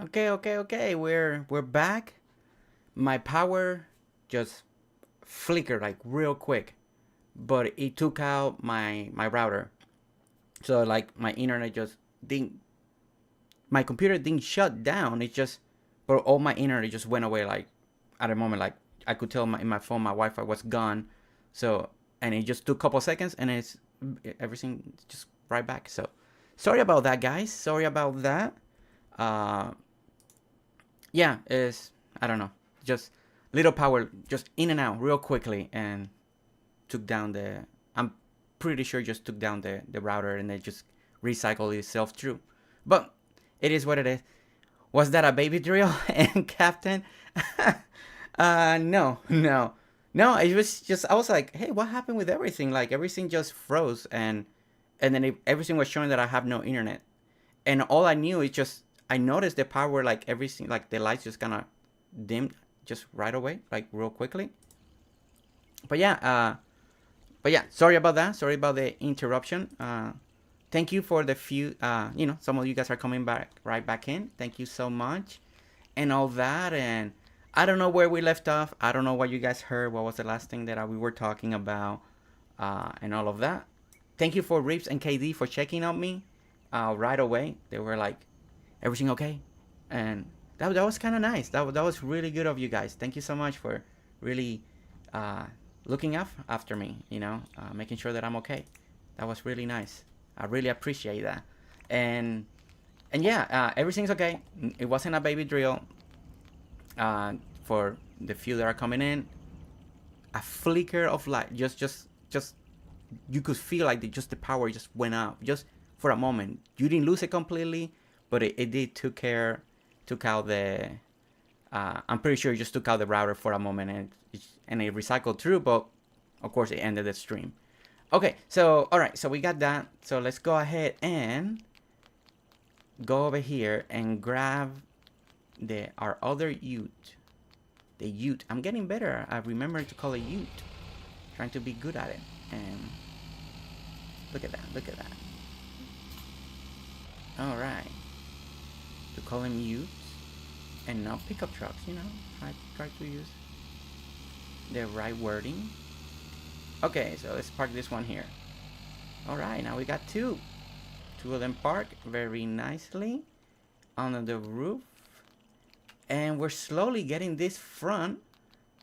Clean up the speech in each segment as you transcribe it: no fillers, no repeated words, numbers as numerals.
Okay. We're back. My power just flickered like real quick, but it took out my router. So like my internet just didn't. My computer didn't shut down. It just, but all my internet just went away. Like at a moment, like I could tell in my phone, my Wi-Fi was gone. So and it just took a couple seconds, and it's everything just right back. So sorry about that, guys. Sorry about that. Uh, yeah, is I don't know, just little power, just in and out real quickly, and took down the. I'm pretty sure just took down the router, and it just recycled itself through. But it is what it is. Was that a baby drill and Captain? No. It was just I was like, hey, what happened with everything? Like everything just froze, and then everything was showing that I have no internet, and all I knew is just I noticed the power, like everything, like the lights just kind of dimmed just right away, like real quickly. But yeah, sorry about that. Sorry about the interruption. Thank you for the few. Some of you guys are coming back right back in. Thank you so much, and all that. And I don't know where we left off. I don't know what you guys heard. What was the last thing that we were talking about, and all of that. Thank you for Rips and KD for checking on me right away. They were like, everything okay? And that was kind of nice. That was really good of you guys. Thank you so much for really looking after me, making sure that I'm okay. That was really nice. I really appreciate that. And yeah, everything's okay. It wasn't a baby drill. For the few that are coming in, a flicker of light, just you could feel like the power just went up just for a moment. You didn't lose it completely, but it did took out the. I'm pretty sure it just took out the router for a moment, and it recycled through, but of course it ended the stream. Okay, so all right, so we got that. So let's go ahead and go over here and grab our other Ute. The Ute. I'm getting better. I remember to call it Ute. Trying to be good at it. And look at that. All right. To call him Utes and not pickup trucks. Try to use the right wording. Okay, so let's park this one here. All right, now we got two of them parked very nicely on the roof, and we're slowly getting this front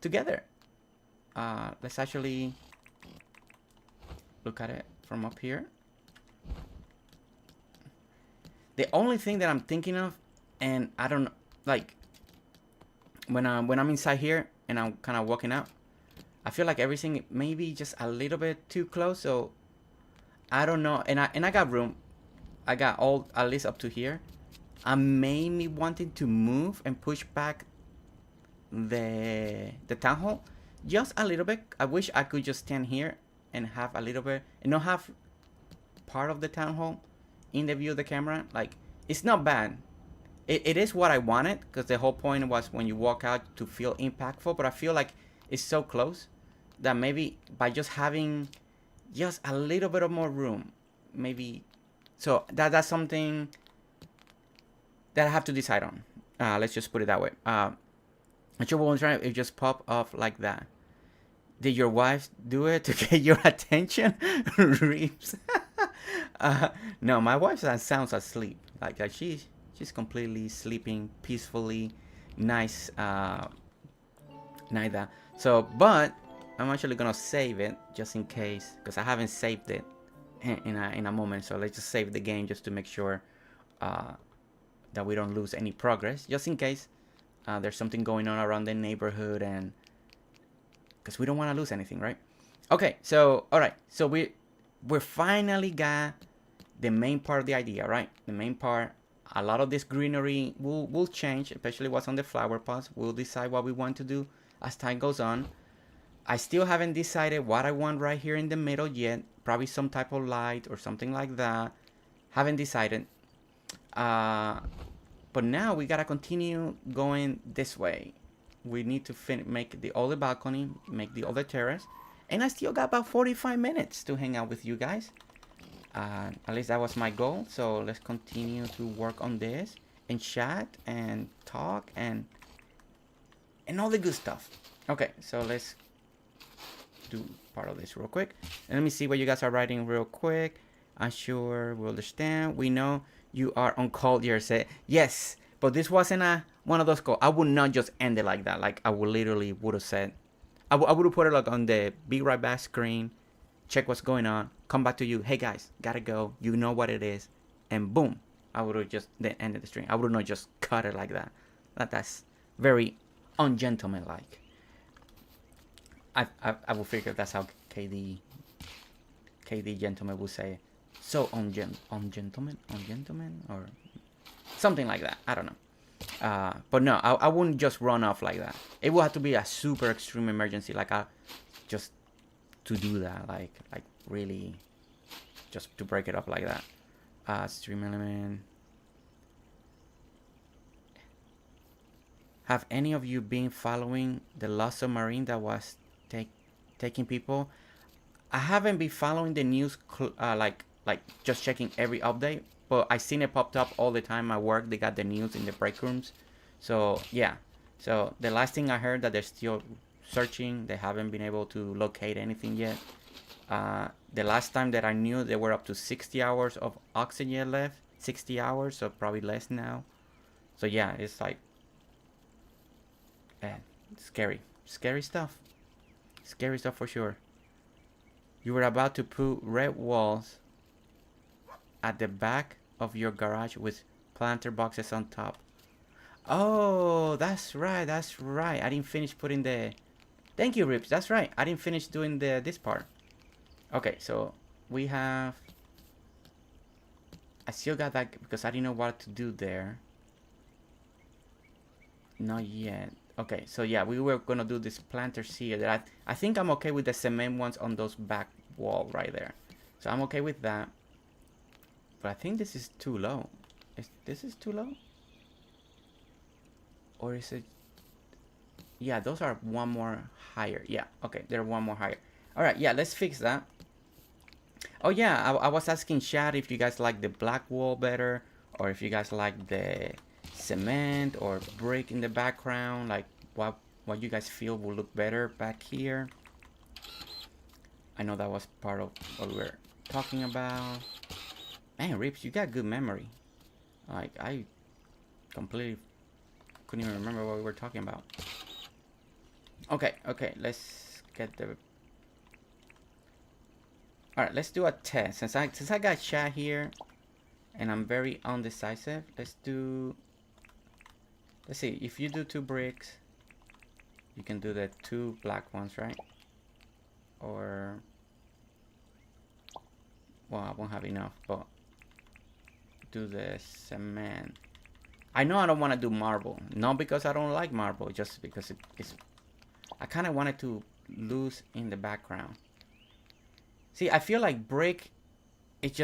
together. Let's actually look at it from up here. The only thing that I'm thinking of, and I don't like when I'm inside here and I'm kind of walking out, I feel like everything maybe just a little bit too close. So I don't know, and I got room. I got all at least up to here. I may be wanting to move and push back the town hall just a little bit. I wish I could just stand here and have a little bit and not have part of the town hall in the view of the camera. Like, it's not bad. It is what I wanted, because the whole point was when you walk out to feel impactful, but I feel like it's so close that maybe by just having just a little bit of more room, maybe. So that's something that I have to decide on. Let's just put it that way. Actually, what I'm trying to just pop off like that. Did your wife do it to get your attention? Reeves. No, my wife sounds asleep. Like she's completely sleeping peacefully, nice. Neither. So, but I'm actually gonna save it just in case, because I haven't saved it in a moment. So let's just save the game just to make sure that we don't lose any progress, just in case there's something going on around the neighborhood, and because we don't want to lose anything, right? Okay, so all right, so we're finally got the main part of the idea, right? The main part. A lot of this greenery will change, especially what's on the flower pots. We'll decide what we want to do as time goes on. I still haven't decided what I want right here in the middle yet. Probably some type of light or something like that. Haven't decided. But now we gotta continue going this way. We need to make the other balcony, make the other terrace. And I still got about 45 minutes to hang out with you guys. At least that was my goal. So let's continue to work on this. and chat and talk and all the good stuff. Okay, so let's do part of this real quick. And let me see what you guys are writing real quick. I'm sure we understand. We know you are on call, Jersey. Yes, but this wasn't one of those calls. I would not just end it like that. Like I would literally would have said, I would have put it like on the be right back screen, check what's going on, come back to you. Hey guys, gotta go. You know what it is, and boom, I would have just then ended the stream. I would not just cut it like that. That's very ungentlemanlike. I will figure that's how KD gentleman would say it. So ungentleman or something like that. I don't know. But no, I wouldn't just run off like that. It would have to be a super extreme emergency, like just to do that, like really, just to break it up like that. Stream element. Have any of you been following the lost submarine that was taking people? I haven't been following the news, like just checking every update, but I seen it popped up all the time at work. They got the news in the break rooms. So yeah, so the last thing I heard that they're still searching. They haven't been able to locate anything yet. The last time that I knew, they were up to 60 hours of oxygen left. 60 hours, so probably less now. So yeah, it's like scary stuff. Scary stuff for sure. You were about to put red walls at the back of your garage with planter boxes on top. Oh, that's right. I didn't finish putting the... Thank you, Rips. That's right. I didn't finish doing this part. Okay, so we have... I still got that because I didn't know what to do there. Not yet. Okay, so yeah, we were gonna do this planters here. That I think I'm okay with the cement ones on those back wall right there. So I'm okay with that. But I think this is too low. This is too low? Or is it... Yeah, those are one more higher. Yeah, okay, they're one more higher. Alright, yeah, let's fix that. Oh yeah, I was asking chat if you guys like the black wall better, or if you guys like the cement or brick in the background, like what you guys feel will look better back here. I know that was part of what we were talking about. Man, Rips, you got good memory. Like, I completely couldn't even remember what we were talking about. Okay, let's get the... Alright, let's do a test. Since I got chat here, and I'm very undecisive, let's see, if you do 2 bricks, you can do the 2 black ones, right? Or... Well, I won't have enough, but... Do the cement. I know I don't want to do marble. Not because I don't like marble, just because it's... I kind of wanted to lose in the background. See, I feel like brick, it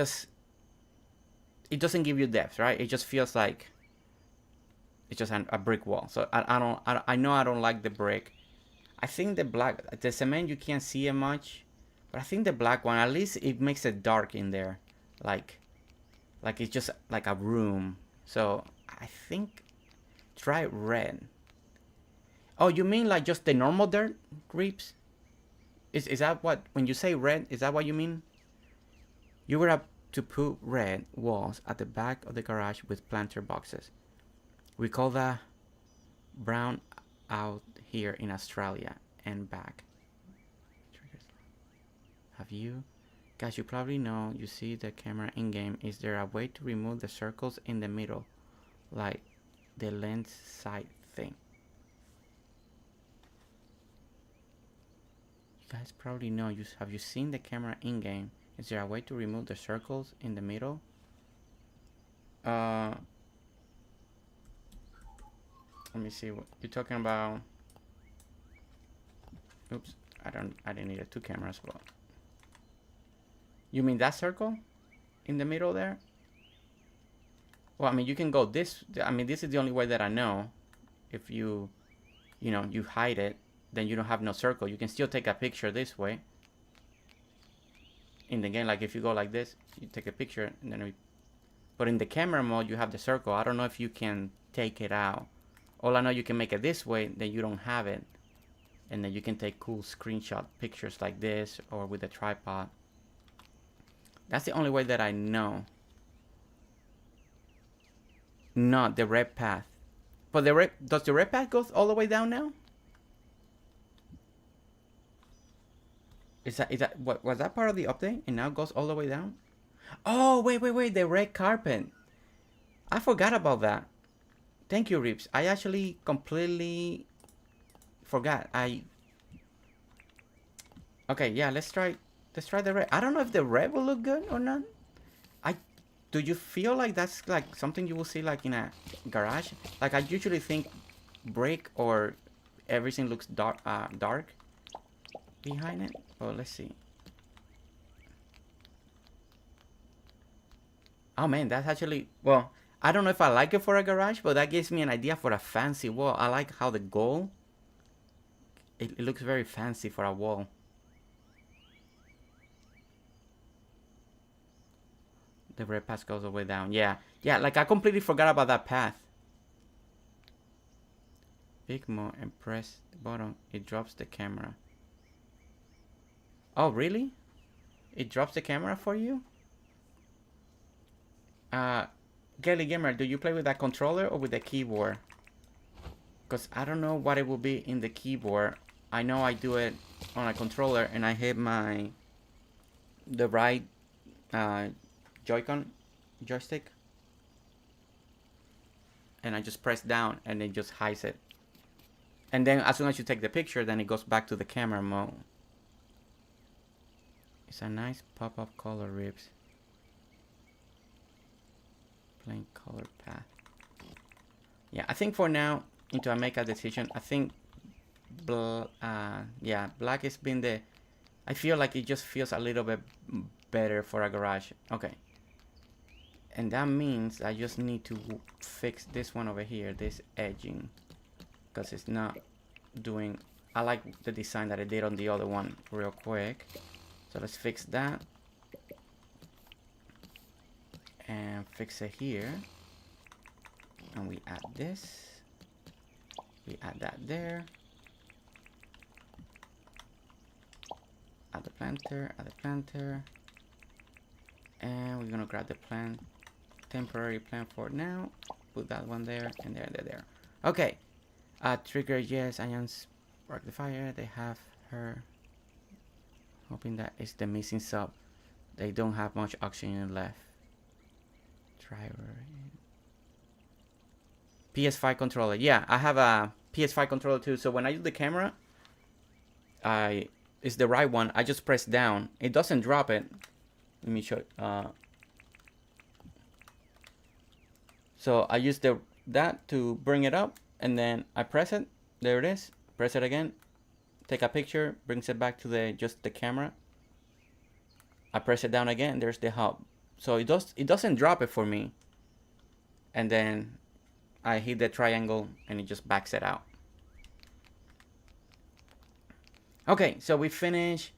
doesn't give you depth, right? It just feels like it's just a brick wall. So I know I don't like the brick. I think the cement, you can't see it much, but I think the black one, at least it makes it dark in there, like it's just like a room. So I think try red. Oh, you mean like just the normal dirt, Reeps? Is that what, when you say red, is that what you mean? You were up to put red walls at the back of the garage with planter boxes. We call that brown out here in Australia and back. Have you? Guys, you probably know, you see the camera in-game. Is there a way to remove the circles in the middle? Like the lens side thing. You guys probably know, have you seen the camera in-game? Is there a way to remove the circles in the middle? Let me see what you're talking about. Oops, I didn't need 2 cameras, but you mean that circle in the middle there? Well, I mean, you can go this. I mean, this is the only way that I know. If you hide it, then you don't have no circle. You can still take a picture this way. In the game, like if you go like this, you take a picture, and then But in the camera mode, you have the circle. I don't know if you can take it out. All I know, you can make it this way, then you don't have it. And then you can take cool screenshot pictures like this or with a tripod. That's the only way that I know. Not the red path. But the red, does the red path go all the way down now? Is that what was that part of the update? And now it goes all the way down? Oh, wait, the red carpet. I forgot about that. Thank you, Rips. I actually completely forgot. Okay, yeah, let's try the red. I don't know if the red will look good or not. Do you feel like that's like something you will see like in a garage? Like I usually think brick or everything looks dark behind it. Oh, let's see. Oh man, that's actually, well, I don't know if I like it for a garage, but that gives me an idea for a fancy wall. I like how the gold, it looks very fancy for a wall. The red path goes all the way down. Yeah, like I completely forgot about that path. Pick more and press the button. It drops the camera. Oh, really? It drops the camera for you? Gelly Gamer, do you play with that controller or with the keyboard? Because I don't know what it will be in the keyboard. I know I do it on a controller and I hit the right Joy-Con joystick. And I just press down and it just hides it. And then as soon as you take the picture, then it goes back to the camera mode. It's a nice pop-up color, Rips. Plain color path. Yeah, I think for now, until I make a decision, I think yeah, black has been the, I feel like it just feels a little bit better for a garage. Okay. And that means I just need to fix this one over here, this edging, because it's not doing, I like the design that I did on the other one real quick. So let's fix that. And fix it here. And we add this. We add that there. Add the planter, And we're gonna grab the plant, temporary plant for now. Put that one there, and there. Okay. Trigger, yes, ions spark the fire. They have her. Hoping that is the missing sub. They don't have much oxygen left. Driver. PS5 controller. Yeah, I have a PS5 controller too. So when I use the camera, it's the right one. I just press down. It doesn't drop it. Let me show. So I use that to bring it up, and then I press it. There it is. Press it again. Take a picture. Brings it back to just the camera. I press it down again. There's the hub. So it doesn't drop it for me. And then I hit the triangle and it just backs it out. Okay, so we finished.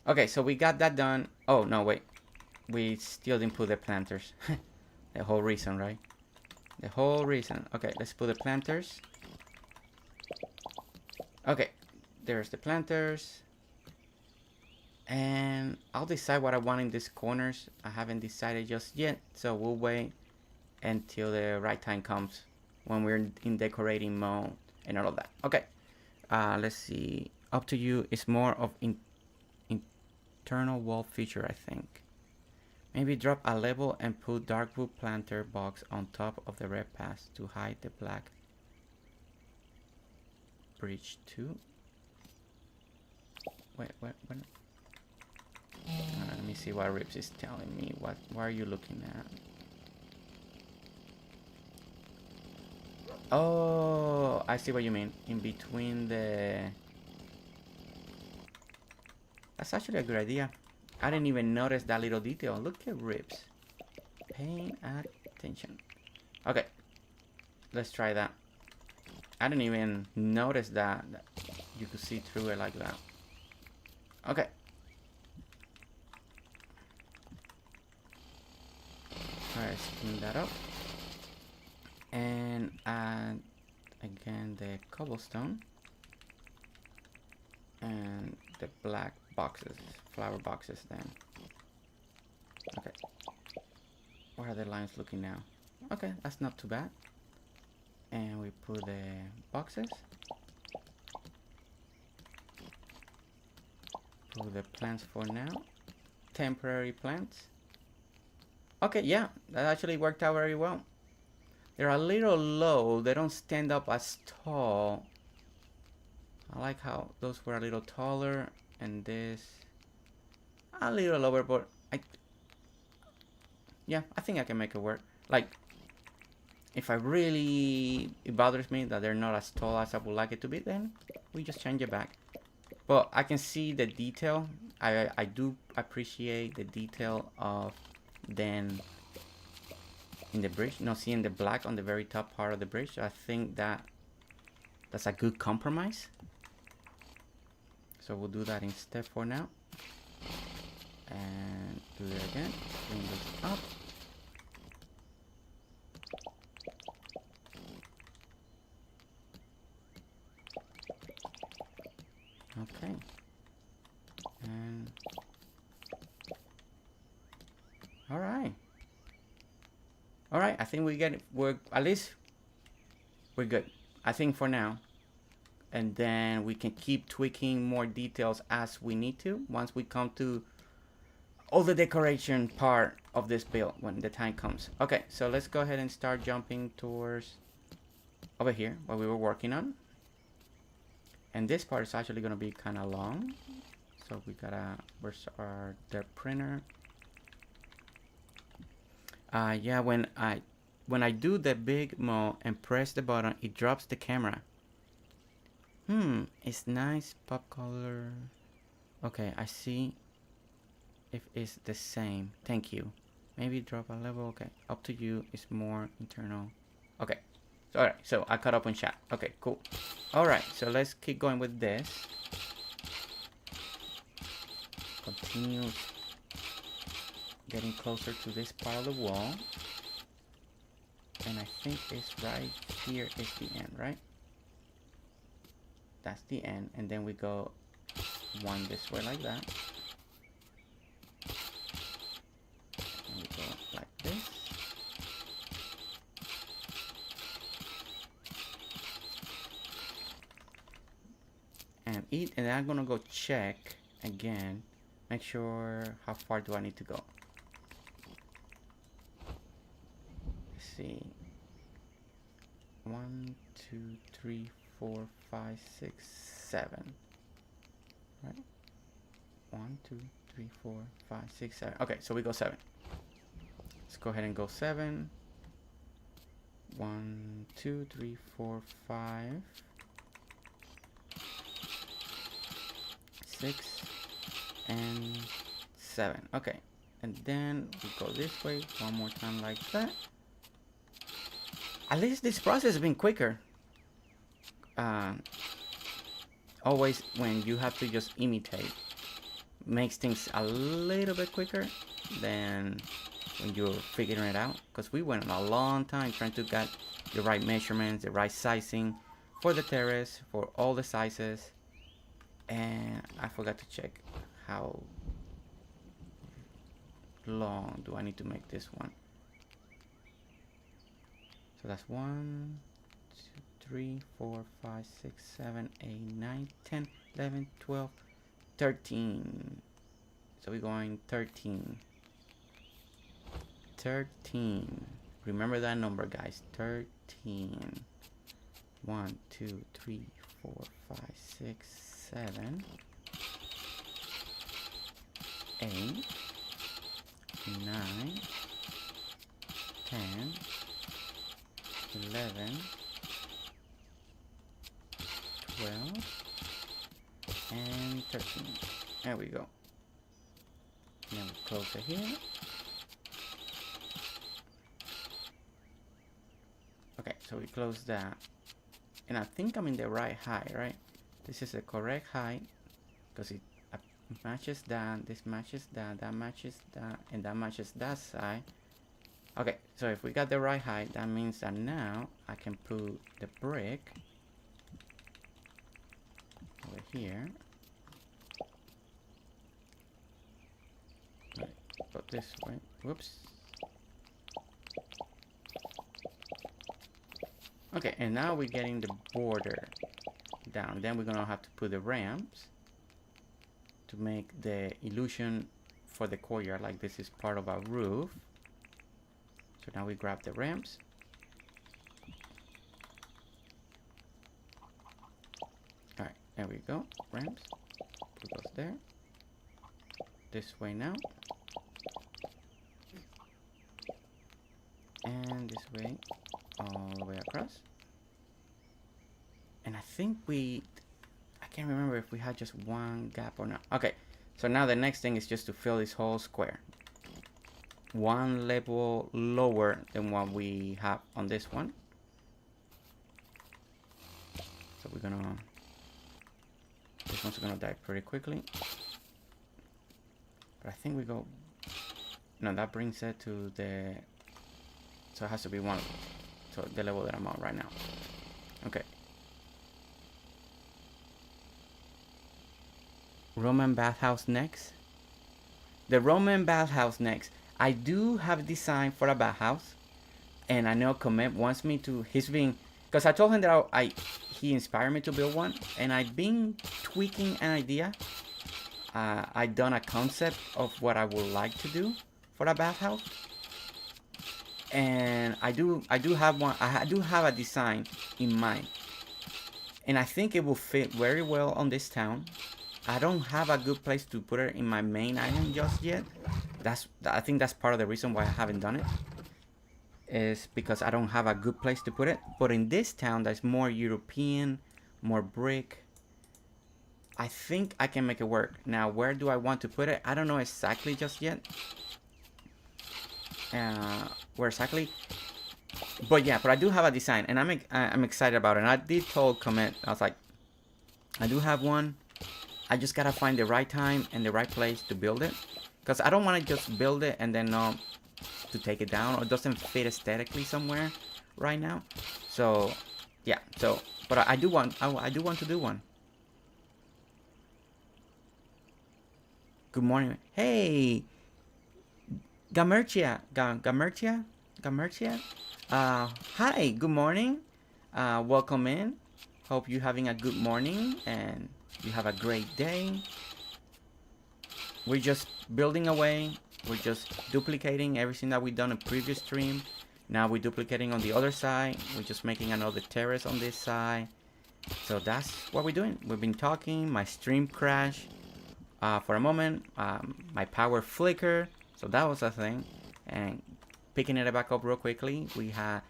Okay, so we got that done. Oh, no, wait. We still didn't put the planters. The whole reason, right? The whole reason. Okay, let's put the planters. Okay, there's the planters. And I'll decide what I want in these corners. I haven't decided just yet, so we'll wait until the right time comes when we're in decorating mode and all of that. Okay, let's see. Up to you. It's more of internal wall feature, I think. Maybe drop a level and put dark wood planter box on top of the red path to hide the black bridge too. Wait. Let me see what Rips is telling me. What are you looking at? Oh, I see what you mean. In between the... That's actually a good idea. I didn't even notice that little detail. Look at Rips. Paying attention. Okay. Let's try that. I didn't even notice that you could see through it like that. Okay. try to clean that up. And add again the cobblestone. And the black boxes, flower boxes then. Okay. What are the lines looking now? Okay, that's not too bad. And we put the boxes. Put the plants for now. Temporary plants. Okay, yeah, that actually worked out very well. They're a little low. They don't stand up as tall. I like how those were a little taller and this a little lower, but yeah, I think I can make it work. Like, if it bothers me that they're not as tall as I would like it to be, then we just change it back. But I can see the detail. I do appreciate the detail of then in the bridge, seeing the black on the very top part of the bridge. I think that's a good compromise. So we'll do that instead for now. And do it again. Bring this up. Okay. And all right. All right. I think we get it. At least we're good. I think for now. And then we can keep tweaking more details as we need to once we come to all the decoration part of this build when the time comes. Okay, so let's go ahead and start jumping towards over here what we were working on. And this part is actually going to be kind of long. So we gotta, where's the printer? Yeah, when I do the big mode and press the button, it drops the camera. It's nice pop color. Okay, I see if it's the same. Thank you. Maybe drop a level. Okay, up to you. It's more internal. Okay. All right, so I caught up on chat. Okay, cool. All right, so let's keep going with this. Continue getting closer to this part of the wall. And I think it's right here is the end, right? That's the end, and then we go one this way like that. And we go like this. And then I'm gonna go check again, make sure how far do I need to go. Let's see. 1, 2, 3, 4, 5, 6, 7. Right? 1, 2, 3, 4, 5, 6, 7. Okay, so we go 7. Let's go ahead and go 7. 1, 2, 3, 4, 5, 6, and 7. Okay, and then we go this way one more time like that. At least this process has been quicker. Always when you have to just imitate makes things a little bit quicker than when you're figuring it out, because we went a long time trying to get the right measurements, the right sizing for the terrace, for all the sizes, and I forgot to check how long do I need to make this one. So that's 1, 2, 3, 4, 5, 6, 7, 8, 9, 10, 11, 12, 13. So we're going 13. 13. Remember that number, guys. 13. 1, 2, 3, 4, 5, 6, 7, 8, 9, 10, 11, 12, and 13. There we go. Now we close it here. Okay, so we close that. And I think I'm in the right height, right? This is the correct height because it matches that, this matches that, that matches that, and that matches that side. Okay, so if we got the right height, that means that now I can put the brick over here. Right, go this way. Whoops. Okay, and now we're getting the border down. Then we're gonna have to put the ramps to make the illusion for the courtyard, like this is part of our roof. So now we grab the ramps. Alright, there we go. Ramps. Put those there. This way now. And this way all the way across. And I think I can't remember if we had just one gap or not. Okay, so now the next thing is just to fill this whole square. One level lower than what we have on this one. So we're gonna, this one's gonna die pretty quickly. But I think we go, no, that brings it to the, so it has to be one, so the level that I'm on right now. Okay. Roman bathhouse next. The Roman bathhouse next. I do have a design for a bathhouse, and I know Comet wants me to. He's been, because I told him that he inspired me to build one, and I've been tweaking an idea. I've done a concept of what I would like to do for a bathhouse, and I do have one. I do have a design in mind, and I think it will fit very well on this town. I don't have a good place to put it in my main island just yet. I think that's part of the reason why I haven't done it. Is because I don't have a good place to put it. But in this town that's more European, more brick, I think I can make it work. Now, where do I want to put it? I don't know exactly just yet. Where exactly? But yeah, but I do have a design, and I'm excited about it. And I did told Comet, I was like, I do have one. I just gotta find the right time and the right place to build it, because I don't want to just build it and then to take it down, or it doesn't fit aesthetically somewhere right now. So yeah, so but I do want to do one. Good morning. Hey, Gamertia. Hi, good morning. Welcome in. Hope you're having a good morning and you have a great day. We're just building away. We're just duplicating everything that we've done in previous stream. Now we're duplicating on the other side. We're just making another terrace on this side. So that's what we're doing. We've been talking. My stream crashed for a moment. My power flickered. So that was a thing. And picking it back up real quickly. We had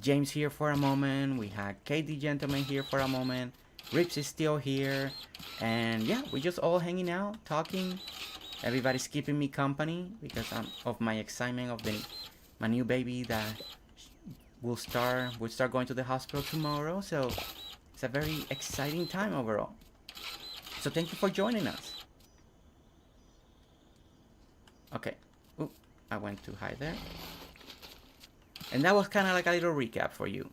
James here for a moment. We had KD Gentleman here for a moment. Rips is still here. And yeah, we're just all hanging out, talking. Everybody's keeping me company because of my excitement of my new baby that will start going to the hospital tomorrow. So it's a very exciting time overall. So thank you for joining us. Okay. Oop, I went too high there. And that was kind of like a little recap for you.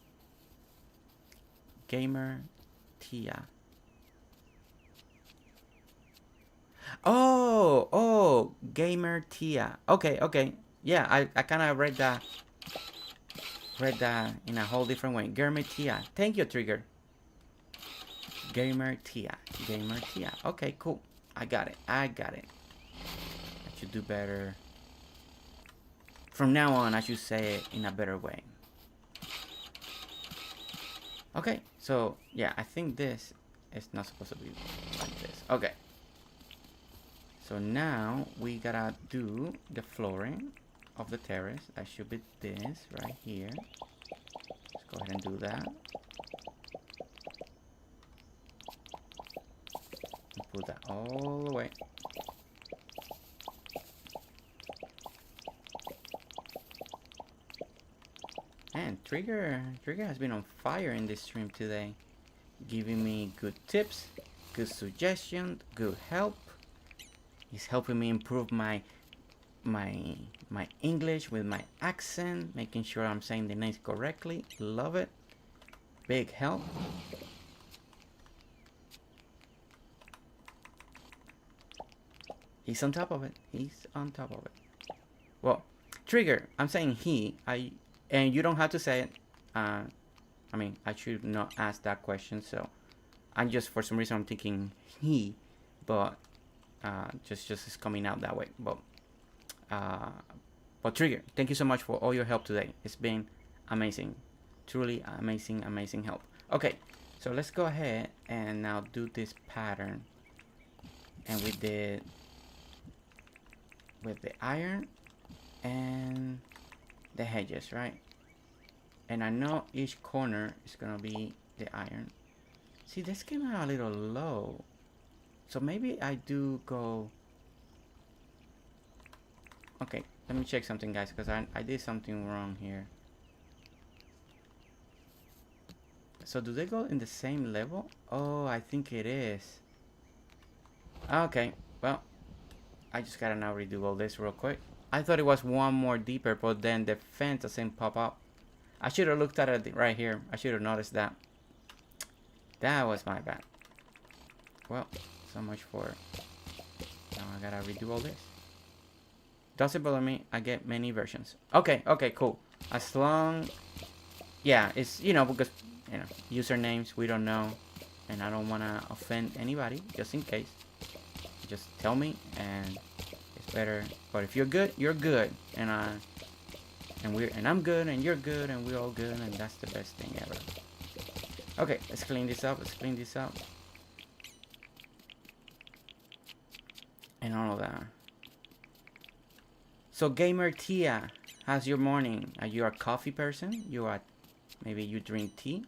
Gamer Tia. Oh, Gamer Tia. Okay. Yeah, I kind of read that in a whole different way. Gamer Tia. Thank you, Trigger. Gamer Tia. Okay, cool. I got it. I should do better. From now on, I should say it in a better way. Okay, so yeah, I think this is not supposed to be like this. Okay. So now we gotta do the flooring of the terrace. That should be this right here. Let's go ahead and do that. And put that all the way. Man, Trigger has been on fire in this stream today. Giving me good tips, good suggestions, good help. He's helping me improve my my my English with my accent, making sure I'm saying the names correctly. Love it. Big help. He's on top of it. He's on top of it. Well, Trigger, I'm saying he. And you don't have to say it. I mean, I should not ask that question. So, I'm just, for some reason, I'm thinking he, but just it's coming out that way. But Trigger, thank you so much for all your help today. It's been amazing, truly amazing help. Okay, so let's go ahead and now do this pattern, and we did with the iron and the hedges, right? And I know each corner is gonna be the iron. See, this came out a little low, so maybe I do go. Okay, let me check something, guys, because I did something wrong here. So do they go in the same level? Oh, I think it is. Okay, well, I just gotta now redo all this real quick. I thought it was one more deeper, but then the fence doesn't pop up. I should have looked at it right here. I should have noticed that. That was my bad. Well, so much for... Now I gotta redo all this. Doesn't bother me. I get many versions. Okay, cool. As long... Yeah, it's, you know, because, you know, usernames, we don't know. And I don't want to offend anybody, just in case. Just tell me, and it's better. But if you're good, you're good. And I'm good, and you're good, and we're all good, and that's the best thing ever. Okay, let's clean this up. And all of that. So, Gamer Tia, how's your morning? Are you a coffee person? Maybe you drink tea?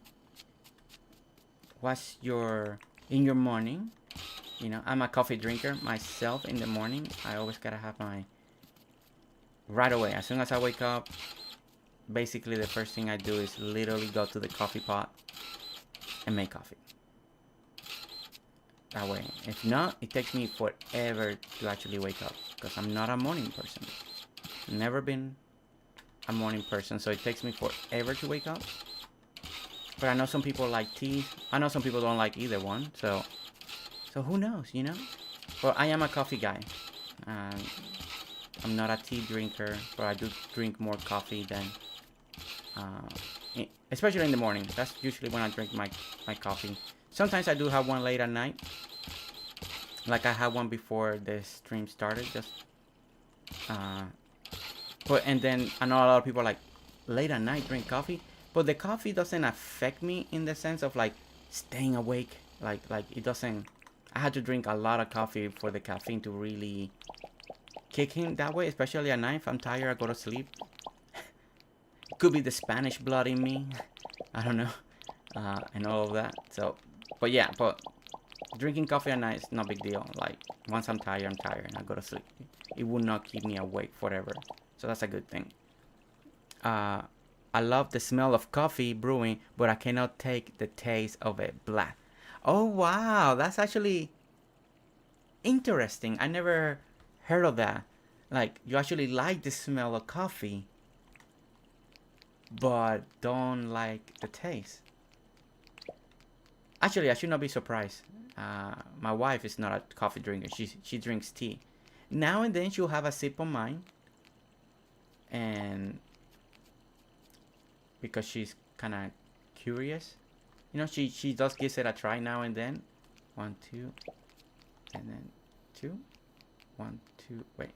What's in your morning? You know, I'm a coffee drinker myself in the morning. I always gotta have right away. As soon as I wake up, basically the first thing I do is literally go to the coffee pot and make coffee. That way. If not, it takes me forever to actually wake up, because I'm not a morning person. Never been a morning person, so it takes me forever to wake up. But I know some people like tea. I know some people don't like either one, so who knows, you know? Well, I am a coffee guy. I'm not a tea drinker, but I do drink more coffee than... especially in the morning. That's usually when I drink my coffee. Sometimes I do have one late at night. Like I had one before the stream started. And then I know a lot of people like late at night drink coffee. But the coffee doesn't affect me in the sense of like staying awake. Like it doesn't... I had to drink a lot of coffee for the caffeine to really kick in that way, especially at night. If I'm tired, I go to sleep. Could be the Spanish blood in me. I don't know. And all of that. So, but yeah, but drinking coffee at night is no big deal. Like, once I'm tired, and I go to sleep. It will not keep me awake forever. So that's a good thing. I love the smell of coffee brewing, but I cannot take the taste of it black. Oh, wow. That's actually interesting. I never heard of that. Like, you actually like the smell of coffee, but don't like the taste. Actually, I should not be surprised. My wife is not a coffee drinker. She drinks tea. Now and then she'll have a sip of mine. And because she's kind of curious. You know, she does gives it a try now and then. 1, 2, and then 2. 1, 2. Wait,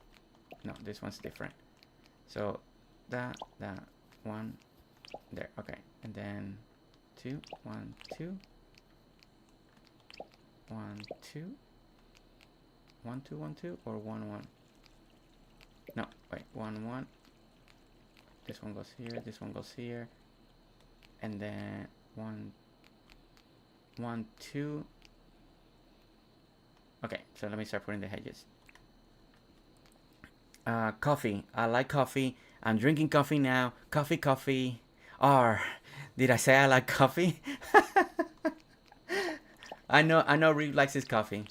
no, this one's different. So that 1 there. Okay, and then 2. 1, 2. 1, 2. 1, 2, 1, 2, or 1, 1. No, wait, 1, 1. This one goes here. This one goes here. And then 1, 1, 2. Okay, so let me start putting the hedges. Coffee. I like coffee. I'm drinking coffee now. Coffee. Or did I say I like coffee? I know Reeve likes his coffee.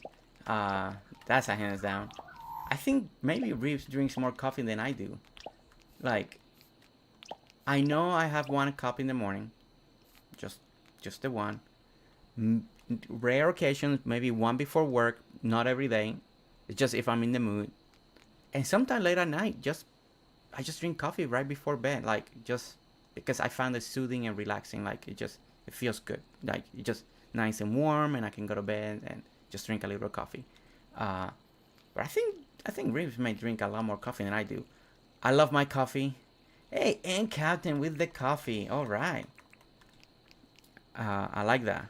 That's a hands down. I think maybe Reeves drinks more coffee than I do. Like, I know I have one cup in the morning, just just the one. M- Rare occasions, maybe one before work, not every day. It's just if I'm in the mood. And sometimes late at night, just I just drink coffee right before bed, like just because I find it soothing and relaxing. Like it feels good. Like it just nice and warm, and I can go to bed and just drink a little coffee. Uh, but I think Reeves may drink a lot more coffee than I do. I love my coffee. Hey, and Captain with the coffee. All right, I like that.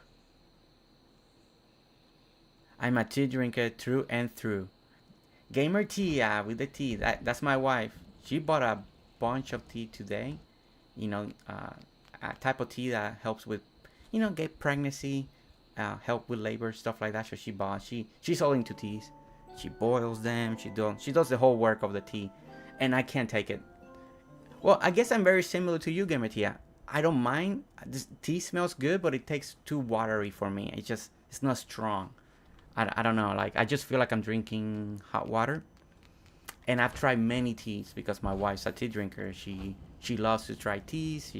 I'm a tea drinker through and through. Gamer tea, yeah, with the tea. That's my wife. She bought a bunch of tea today. You know, a type of tea that helps with, get pregnancy, help with labor, stuff like that. So she bought. She's all into teas. She boils them. She does the whole work of the tea, and I can't take it. Well, I guess I'm very similar to you, Gamer tea. I don't mind. This tea smells good, but it tastes too watery for me. It's not strong. I don't know. Like I just feel like I'm drinking hot water. And I've tried many teas because my wife's a tea drinker. She loves to try teas.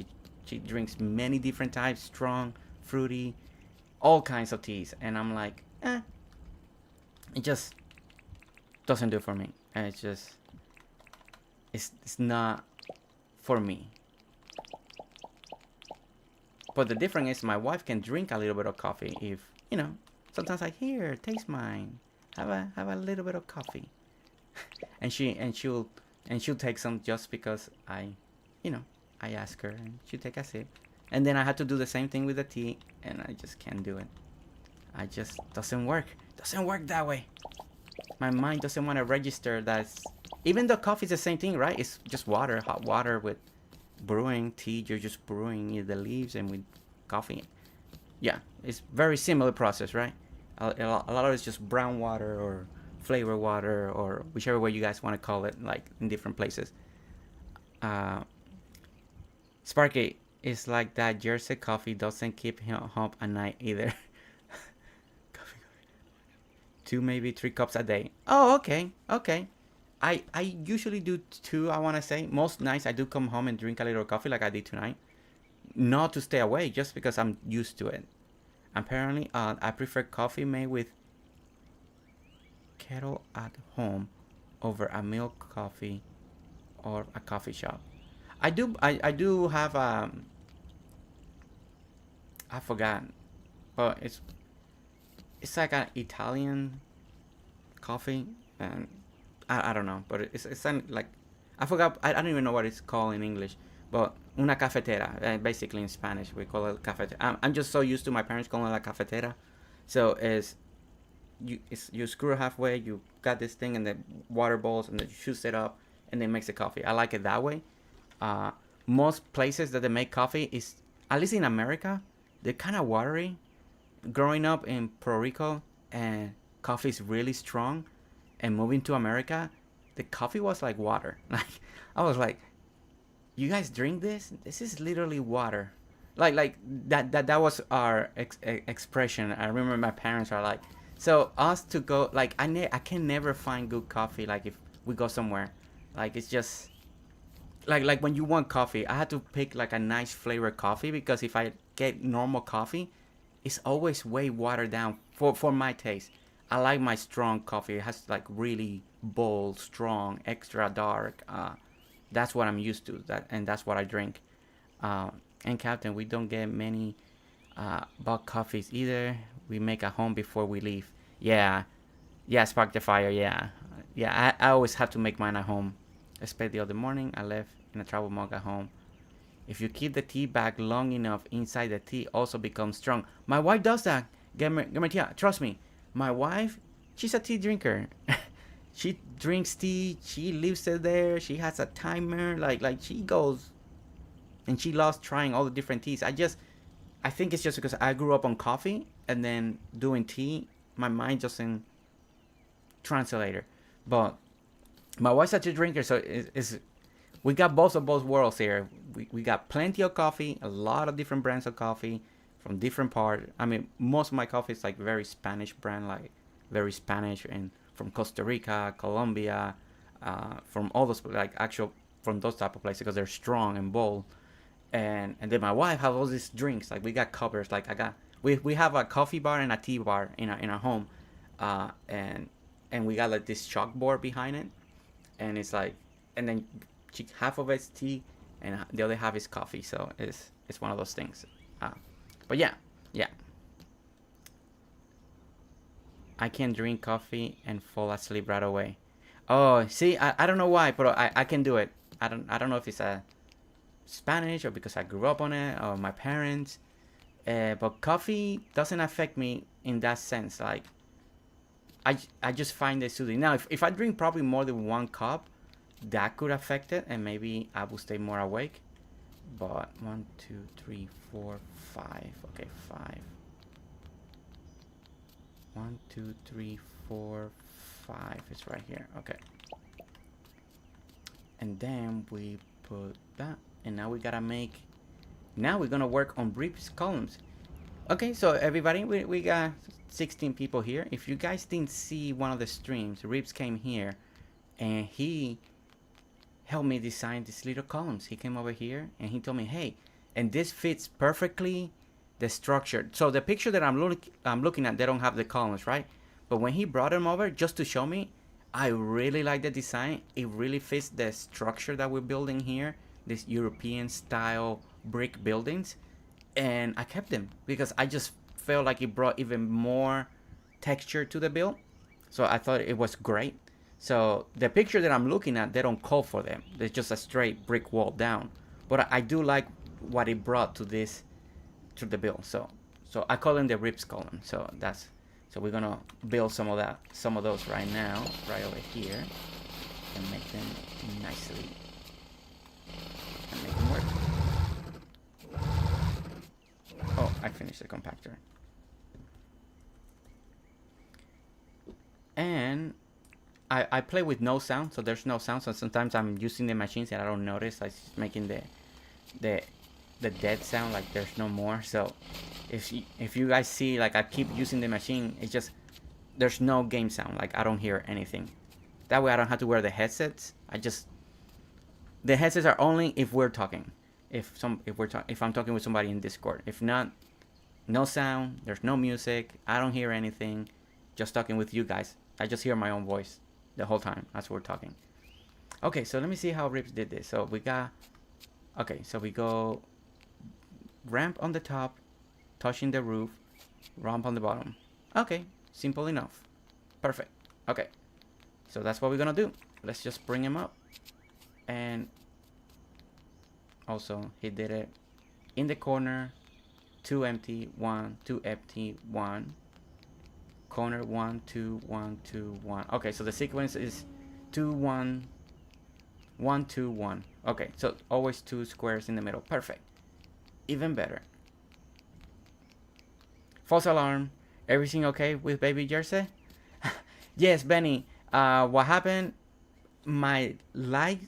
She drinks many different types, strong, fruity, all kinds of teas. And I'm like, it just doesn't do it for me. And it's not for me. But the difference is my wife can drink a little bit of coffee if sometimes I hear taste mine. Have a little bit of coffee. And she'll take some just because you know, I ask her and she'll take a sip. And then I had to do the same thing with the tea and I just can't do it. I just doesn't work. Doesn't work that way. My mind doesn't want to register that even though coffee is the same thing, right? It's just water, hot water with brewing tea. You're just brewing the leaves and with coffee. Yeah, it's very similar process, right? A lot of it's just brown water or flavor water or whichever way you guys want to call it, like in different places. Uh, Sparky is like that. Jersey coffee doesn't keep him up at night either. Coffee. Two, maybe three cups a day. Oh, okay, okay. I usually do two. I want to say most nights I do come home and drink a little coffee like I did tonight. Not to stay awake, just because I'm used to it. Apparently, I prefer coffee made with kettle at home over a milk coffee or a coffee shop. I do have I forgot, but it's like an Italian coffee, and I don't know, but it's like I forgot. I don't even know what it's called in English, but una cafetera. Basically in Spanish we call it cafetera. I'm just so used to my parents calling it a cafetera, so you screw halfway. You got this thing and the water bowls, and then you shoot it up, and then makes the coffee. I like it that way. Uh, Most places that they make coffee is, at least in America, they're kind of watery. Growing up in Puerto Rico, and coffee is really strong, and moving to America, the coffee was like water. Like I was like, you guys drink this? This is literally water. Like that was our expression. I remember my parents are like, so us to go like I can never find good coffee. Like if we go somewhere, like it's just like when you want coffee, I had to pick like a nice flavored coffee, because if I get normal coffee, it's always way watered down for my taste. I like my strong coffee. It has like really bold, strong, extra dark. That's what I'm used to. And that's what I drink. Uh, and Captain, we don't get many bulk coffees either. We make a home before we leave. Yeah, yeah, spark the fire. Yeah, yeah. I always have to make mine at home. I spent the other morning. I left in a travel mug at home. If you keep the tea bag long enough inside, the tea also becomes strong. My wife does that. Gamertia, trust me. My wife, she's a tea drinker. She drinks tea. She leaves it there. She has a timer. Like she goes, and she loves trying all the different teas. I think it's just because I grew up on coffee, and then doing tea, my mind doesn't translate it. But my wife's a tea drinker, so we got both of both worlds here. We got plenty of coffee, a lot of different brands of coffee from different parts. I mean, most of my coffee is like very Spanish brand, like very Spanish, and from Costa Rica, Colombia, from all those like actual from those type of places because they're strong and bold. And then my wife have all these drinks. Like we got covers. Like we have a coffee bar and a tea bar in our home, and we got like this chalkboard behind it, and it's like, and then half of it's tea, and the other half is coffee. So it's one of those things. But yeah, I can drink coffee and fall asleep right away. Oh, see, I don't know why, but I can do it. I don't know if it's a Spanish or because I grew up on it or my parents. But coffee doesn't affect me in that sense. Like I just find it soothing. Now, if I drink probably more than one cup, that could affect it, and maybe I will stay more awake. But 1, 2, 3, 4, 5. Okay, 5. 1, 2, 3, 4, 5. It's right here. Okay. And then we put that, and now we gotta make. Now we're gonna work on Rip's columns. Okay, so everybody, we got 16 people here. If you guys didn't see one of the streams, Rips came here, and he helped me design these little columns. He came over here, and he told me, hey, and this fits perfectly the structure. So the picture that I'm looking at, they don't have the columns, right? But when he brought them over just to show me, I really like the design. It really fits the structure that we're building here, this European style brick buildings, and I kept them because I just felt like it brought even more texture to the build. So I thought it was great. So the picture that I'm looking at, they don't call for them. There's just a straight brick wall down. But I do like what it brought to this, to the build. So I call them the Rips column. So we're gonna build some of those right now, right over here, and make them nicely, and make them work. Oh, I finished the compactor. And I play with no sound, so there's no sound. So sometimes I'm using the machines and I don't notice. I'm just making the dead sound, like there's no more. So if you guys see, like I keep using the machine, it's just there's no game sound. Like I don't hear anything. That way I don't have to wear the headsets. The headsets are only if we're talking. If I'm talking with somebody in Discord. If not, no sound. There's no music. I don't hear anything. Just talking with you guys. I just hear my own voice the whole time as we're talking. Okay, so let me see how Rips did this. So we got. Okay, so we go ramp on the top, touching the roof, ramp on the bottom. Okay, simple enough. Perfect. Okay, so that's what we're gonna do. Let's just bring him up. And also he did it in the corner, 2 empty, 1, 2 empty, 1. Corner 1, 2, 1, 2, 1. Okay, so the sequence is 2, 1, 1, 2, 1. Okay, so always 2 squares in the middle. Perfect. Even better. False alarm. Everything okay with baby Jersey? Yes, Benny. What happened? My light,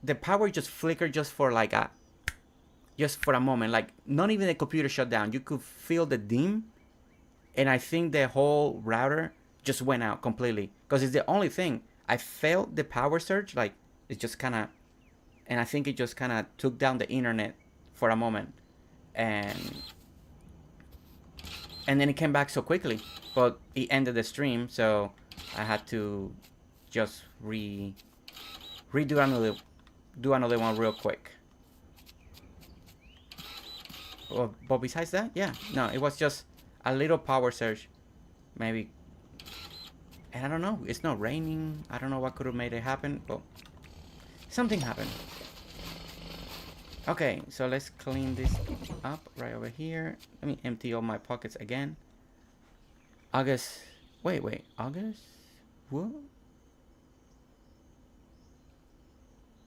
the power just flickered just for a moment. Like not even the computer shut down. You could feel the dim. And I think the whole router just went out completely. Because it's the only thing. I felt the power surge. Like, it just kind of... And I think it just kind of took down the internet for a moment. And then it came back so quickly. But it ended the stream. So I had to just redo another one real quick. But besides that, yeah. No, it was just... a little power surge, maybe, and I don't know. It's not raining. I don't know what could have made it happen, but something happened. Okay, so let's clean this up right over here. Let me empty all my pockets again. August, wait, August? What?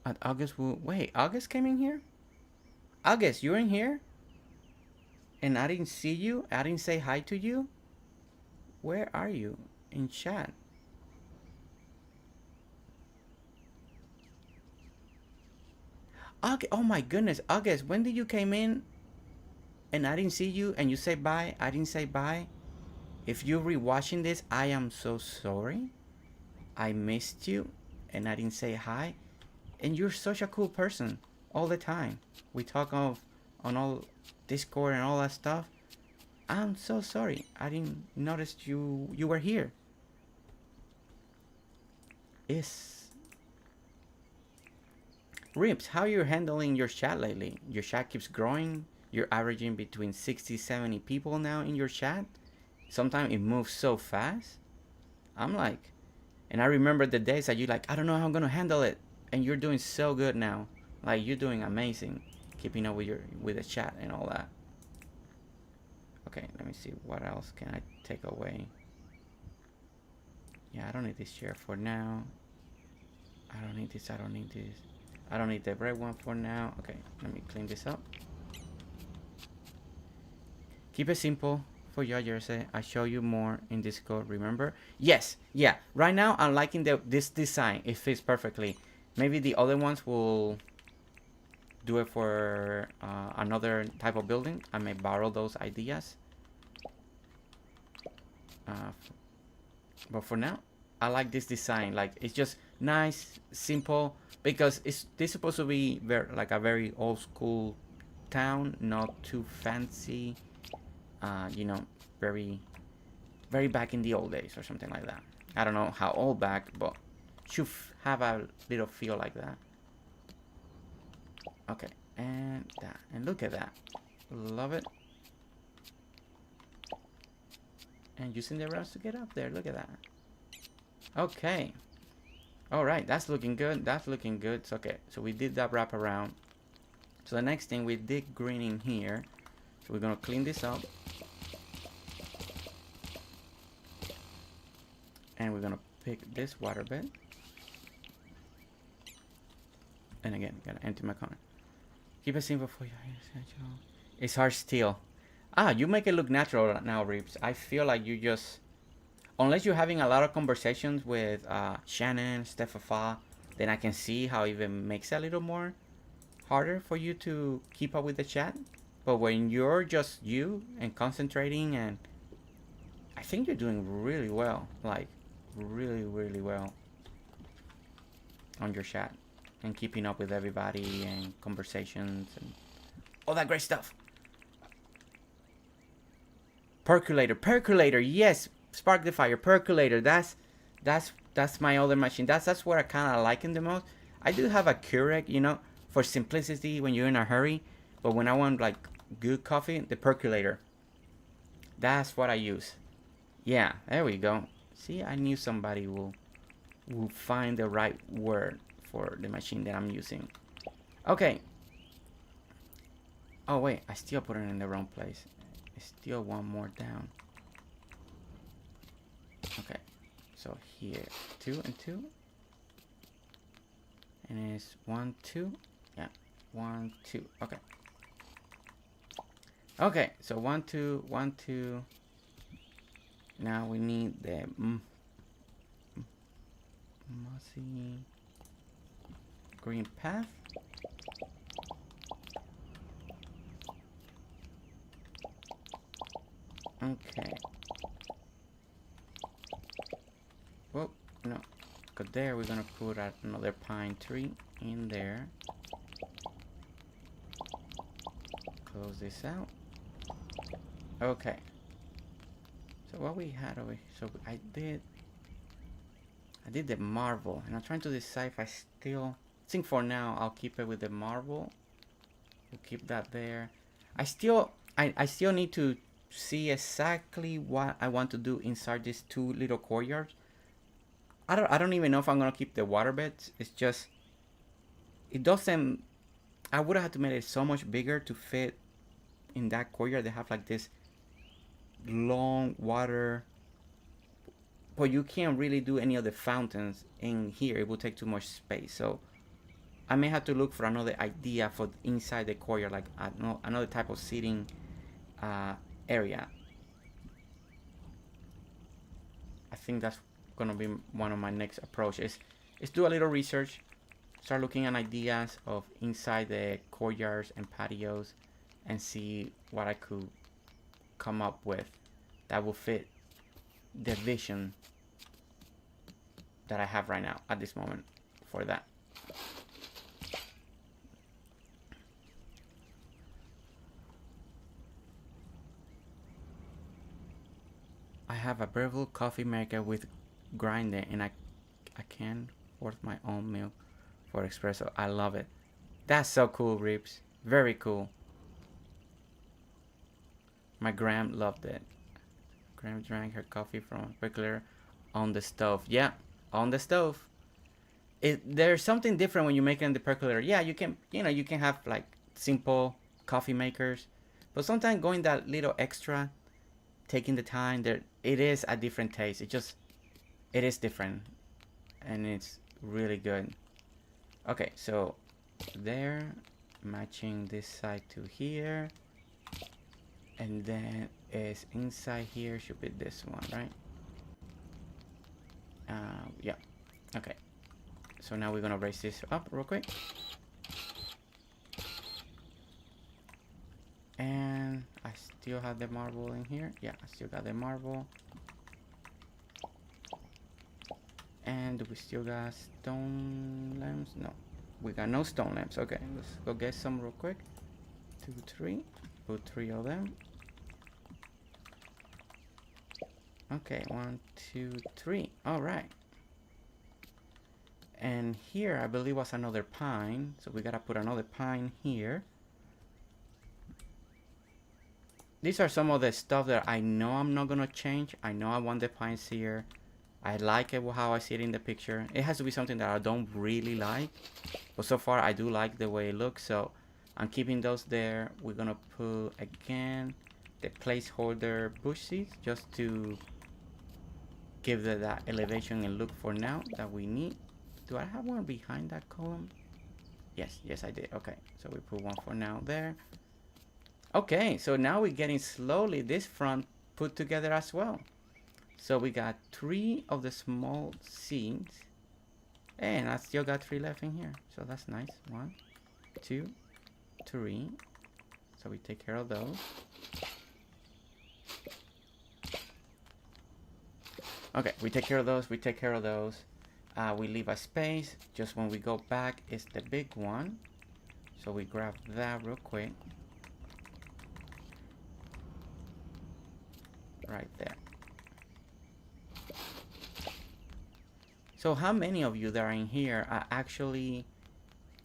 At August, wait, August came in here? August, you're in here? And I didn't see you? I didn't say hi to you? Where are you? In chat. Okay, oh my goodness. August, when did you came in? And I didn't see you and you say bye? I didn't say bye. If you're rewatching this, I am so sorry. I missed you and I didn't say hi. And you're such a cool person all the time. We talk on all Discord and all that stuff. I'm so sorry. I didn't notice you were here. Is Rips, how you're handling your chat lately? Your chat keeps growing. You're averaging between 60, 70 people now in your chat. Sometimes it moves so fast. I'm like, and I remember the days that you like, I don't know how I'm gonna handle it. And you're doing so good now. Like you're doing amazing. Keeping up with the chat and all that. Okay, let me see what else can I take away. Yeah, I don't need this chair for now. I don't need this, I don't need this. I don't need the red one for now. Okay, let me clean this up. Keep it simple for you, Jersey. I show you more in Discord, remember? Yes, yeah. Right now, I'm liking this design. It fits perfectly. Maybe the other ones will do it for another type of building. I may borrow those ideas. But for now, I like this design. Like, it's just nice, simple, because this is supposed to be like a very old school town, not too fancy. You know, very back in the old days or something like that. I don't know how old back, but should have a little feel like that. Okay, and that, and look at that, love it. And using the routes to get up there, look at that. Okay, all right, that's looking good. That's looking good. So, okay, so we did that wrap around. So the next thing, we did green in here. So we're gonna clean this up. And we're gonna pick this water bed. And again, gotta empty my corner. Keep it simple for you. It's hard steel. Ah, you make it look natural now, Reeves. I feel like you just, unless you're having a lot of conversations with Shannon, Stefafa, then I can see how it even makes it a little more harder for you to keep up with the chat. But when you're just you and concentrating, and I think you're doing really well, like really well on your chat and keeping up with everybody and conversations and all that great stuff. Percolator, yes, Spark the Fire, Percolator. That's my other machine. That's what I kind of like the most. I do have a Keurig, you know, for simplicity when you're in a hurry. But when I want like good coffee, the Percolator. That's what I use. Yeah, there we go. See, I knew somebody will find the right word for the machine that I'm using. Okay. Oh wait, I still put it in the wrong place. I still one more down. Okay, so here 2 and 2, and it's 1 2. Yeah, 1 2. Okay. Okay, so 1 2 1 2. Now we need the mossy green path. Okay. Well, no. Because there we're gonna put another pine tree in there. Close this out. Okay. So what we had over here, so I did the marble, and I'm trying to decide if I think for now I'll keep it with the marble. We'll keep that there. I still need to see exactly what I want to do inside these 2 little courtyards. I don't even know if I'm gonna keep the water beds. It's just, it doesn't, I would have had to make it so much bigger to fit in that courtyard. They have like this long water, but you can't really do any of the fountains in here. It will take too much space. So I may have to look for another idea for inside the courtyard, like another type of seating area. I think that's gonna be one of my next approaches. Is do a little research, start looking at ideas of inside the courtyards and patios, and see what I could come up with that will fit the vision that I have right now at this moment for that. I have a Breville coffee maker with grinder, and I can worth my own milk for espresso. I love it. That's so cool, Rips. Very cool. My gram loved it. Gram drank her coffee from a percolator on the stove. Yeah, on the stove. There's something different when you make it in the percolator. Yeah, you can have like simple coffee makers, but sometimes going that little extra, taking the time there, it is a different taste. It is different, and it's really good. Okay, so there, matching this side to here, and then is inside here should be this one, right? Yeah. Okay. So now we're gonna raise this up real quick. And I still have the marble in here. Yeah, I still got the marble. And we still got stone lamps. No, we got no stone lamps. Okay, let's go get some real quick. 2, 3. Put 3 of them. Okay, 1, 2, 3. All right. And here I believe was another pine, so we gotta put another pine here. These are some of the stuff that I know I'm not gonna change. I know I want the pines here. I like it how I see it in the picture. It has to be something that I don't really like, but so far I do like the way it looks, so I'm keeping those there. We're gonna put again the placeholder bush seeds just to give that elevation and look for now that we need. Do I have one behind that column? Yes, I did. Okay, so we put one for now there. Okay, so now we're getting slowly this front put together as well. So we got 3 of the small seeds, and I still got 3 left in here, so that's nice. 1, 2, 3. So we take care of those. Okay, we take care of those. We leave a space. Just when we go back is the big one. So we grab that real quick. Right there. So how many of you that are in here are actually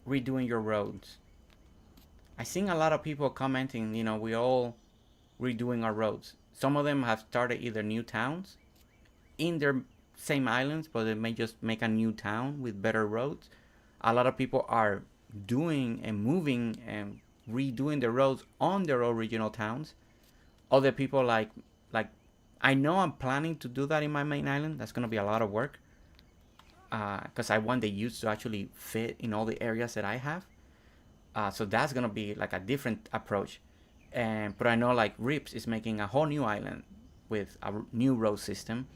redoing your roads? I seen a lot of people commenting, we all redoing our roads. Some of them have started either new towns in their same islands, but they may just make a new town with better roads. A lot of people are doing and moving and redoing the roads on their original towns. Other people like I know I'm planning to do that in my main island. That's gonna be a lot of work because I want the youths to actually fit in all the areas that I have. So that's gonna be like a different approach. But I know like Rips is making a whole new island with a new road system.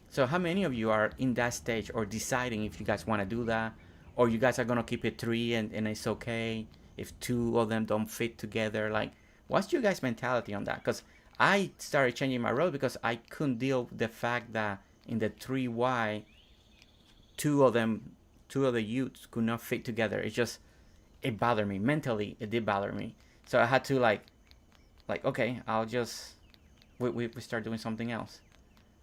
So how many of you are in that stage or deciding if you guys want to do that, or you guys are gonna keep it 3 and it's okay if 2 of them don't fit together? Like, what's your guys' mentality on that? Because I started changing my road because I couldn't deal with the fact that in the 3Y, 2 of the youths could not fit together. It bothered me mentally. It did bother me. So I had to like okay, I'll just we start doing something else.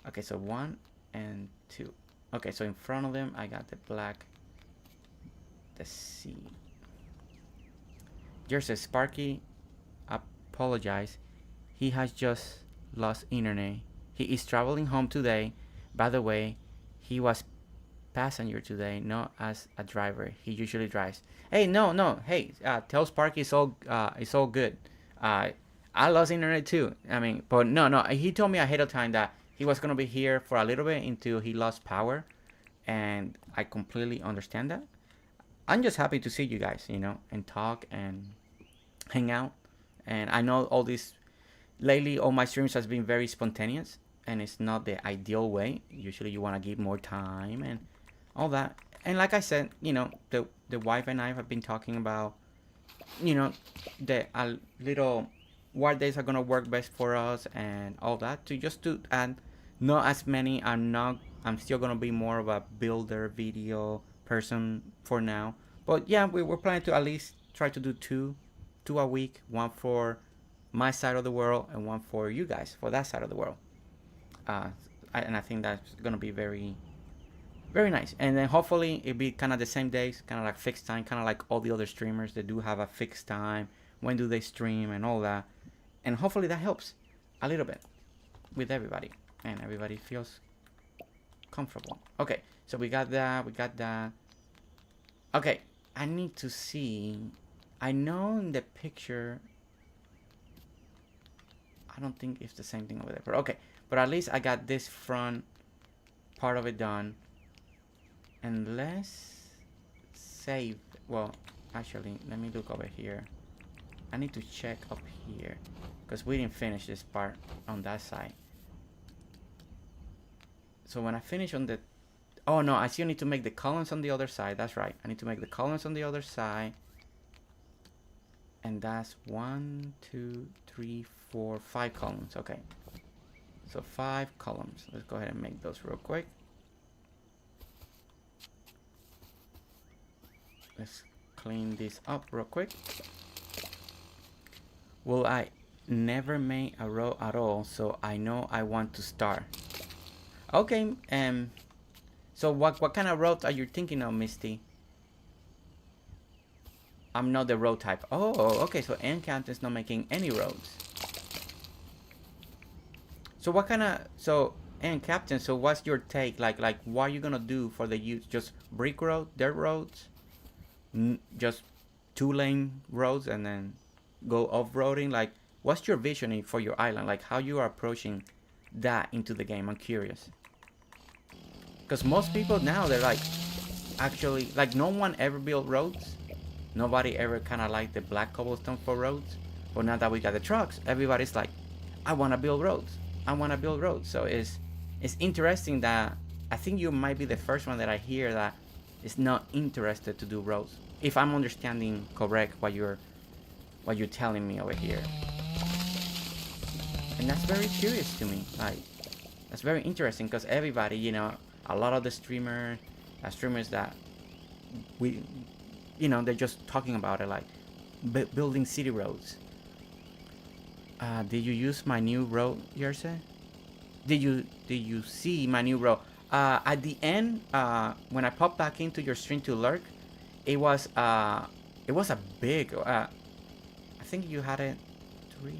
Okay, so 1 and 2. Okay, so in front of them I got the black, the C. Jersey Sparky apologize. He has just lost internet. He is traveling home today. By the way, he was passenger today, not as a driver. He usually drives. Hey, no. Hey, tell Sparky it's all good. I lost internet too. I mean, but no. He told me ahead of time that he was gonna be here for a little bit until he lost power, and I completely understand that. I'm just happy to see you guys, and talk and hang out. And I know all this lately, all my streams has been very spontaneous, and it's not the ideal way. Usually, you want to give more time and all that. And like I said, the wife and I have been talking about, the little what days are gonna work best for us and all that. And not as many are not I'm still gonna be more of a builder video person for now. But yeah, we're planning to at least try to do two a week, one for my side of the world and one for you guys for that side of the world. Uh, and I think that's gonna be very, very nice. And then hopefully it'll be kind of the same days, kind of like fixed time, kind of like all the other streamers. They do have a fixed time. When do they stream and all that. And hopefully that helps a little bit with everybody. And everybody feels comfortable. Okay, so we got that. Okay, I need to see. I know in the picture. I don't think it's the same thing over there. But okay, but at least I got this front part of it done. And let's save. Well, actually, let me look over here. I need to check up here because we didn't finish this part on that side. So when I finish on the... Oh no, I still need to make the columns on the other side. That's right. I need to make the columns on the other side. And that's 1, 2, 3, 4, 5 columns. Okay. So 5 columns. Let's go ahead and make those real quick. Let's clean this up real quick. Well, I never made a row at all, so I know I want to start. Okay, so what kind of road are you thinking of, Misty? I'm not the road type. Oh, okay, so Captain's not making any roads. So what kind of, so Captain, so what's your take? Like what are you gonna do for the youth? Just brick road, dirt roads? Just 2-lane roads and then go off-roading? Like, what's your visioning for your island? Like, how you are approaching that into the game? I'm curious. Because most people now, they're like, actually, like, no one ever built roads. Nobody ever kind of like the black cobblestone for roads. But now that we got the trucks, everybody's like, I want to build roads. I want to build roads. So it's interesting that I think you might be the first one that I hear that is not interested to do roads. If I'm understanding correct what you're telling me over here. And that's very curious to me. Like, that's very interesting because everybody, you know, a lot of the streamers that we, you know, they're just talking about it, like building city roads. Did you use my new road, Jersey? Did you see my new road? At the end, when I popped back into your stream to lurk, it was a big. I think you had it 3,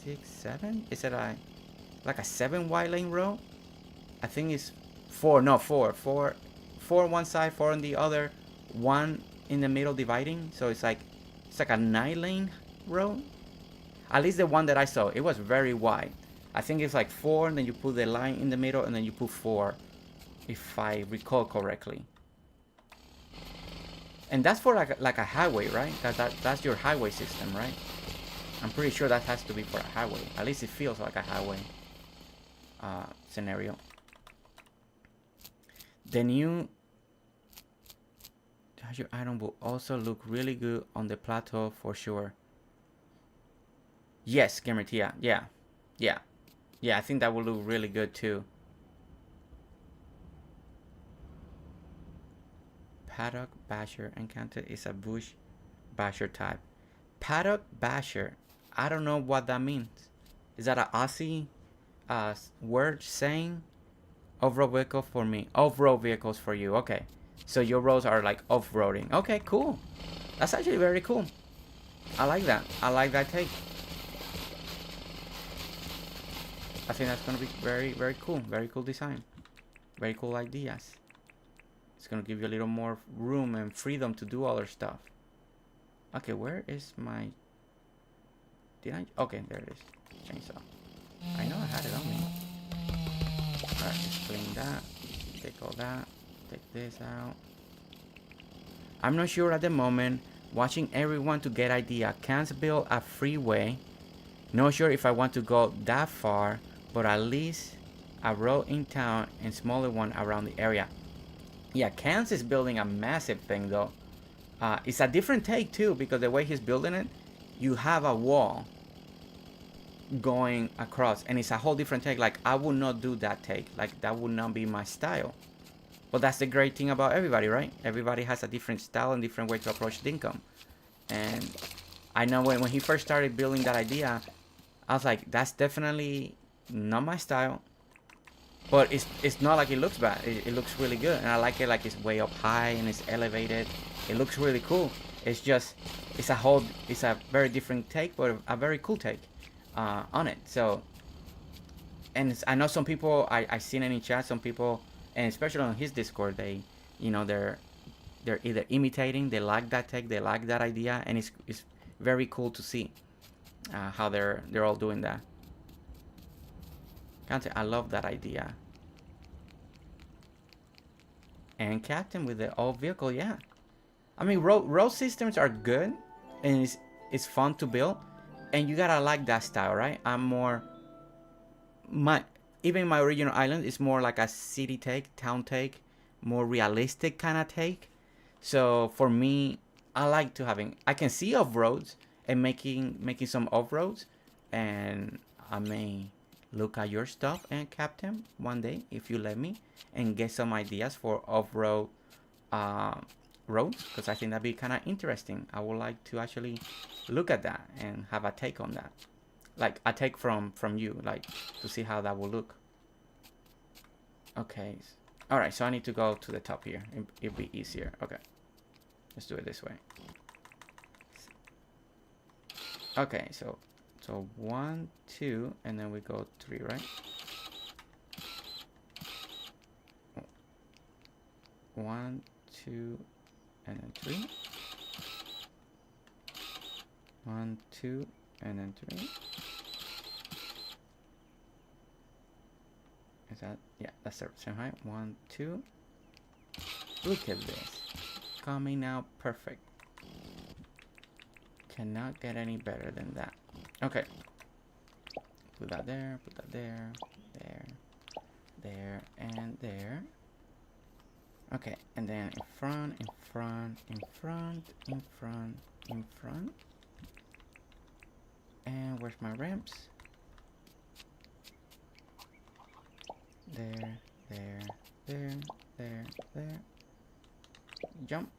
6, 7. Is it like a 7 wide lane road? I think it's 4. No, 4 on one side, 4 on the other, 1 in the middle dividing. So it's like a 9 lane road. At least the one that I saw, it was very wide. I think it's like 4, and then you put the line in the middle, and then you put 4, if I recall correctly. And that's for like a highway, right? That's your highway system, right? I'm pretty sure that has to be for a highway. At least it feels like a highway scenario. The new your item will also look really good on the plateau for sure. Yes, Gamertia. Yeah. I think that will look really good too. Paddock Basher encounter is a bush basher type. Paddock Basher. I don't know what that means. Is that an Aussie word saying? Off-road vehicle for me. Off-road vehicles for you. Okay. So your roads are like off-roading. Okay, cool. That's actually very cool. I like that. I like that take. I think that's going to be very, very cool. Very cool design. Very cool ideas. It's going to give you a little more room and freedom to do other stuff. Okay, where is my... Did I... Okay, there it is. Chainsaw. I know I had it on me. Alright, let's clean that. Take all that. Take this out. I'm not sure at the moment. Watching everyone to get idea. Can't build a freeway. Not sure if I want to go that far, but at least a road in town and smaller one around the area. Yeah, Kans is building a massive thing though. It's a different take too, because the way he's building it, you have a wall. going across, and it's a whole different take. Like I would not do that take. Like that would not be my style. But that's the great thing about everybody, right? Everybody has a different style and different way to approach Dinkum. And I know when he first started building that idea, I was like, that's definitely not my style. But it's not like it looks bad. It looks really good, and I like it. Like it's way up high and it's elevated. It looks really cool. It's just it's a very different take, but a very cool take on it. So, and I know some people I seen in chat, some people, and especially on his Discord, they're either imitating, they like that take, they like that idea, and it's very cool to see how they're all doing that. I love that idea. And Captain with the old vehicle, yeah. I mean, road systems are good, and it's fun to build, and you gotta like that style, right? I'm more even my original island is more like a city take, town take, more realistic kind of take. So for me, I can see off roads and making some off roads, and I may look at your stuff and Captain one day if you let me and get some ideas for off-road roads, because I think that'd be kind of interesting. I would like to actually look at that and have a take on that, like a take from you, like to see how that will look. Okay, all right, so I need to go to the top here. It'll be easier. Okay, let's do it this way. Okay, so 1, 2, and then we go 3, right? 1, 2, and then 3. 1, 2, and then 3. Is that, yeah, that's the same height. 1, 2. Look at this, coming out perfect. Cannot get any better than that. Okay, put that there, there, and there. Okay, and then in front. And where's my ramps? There. Jump.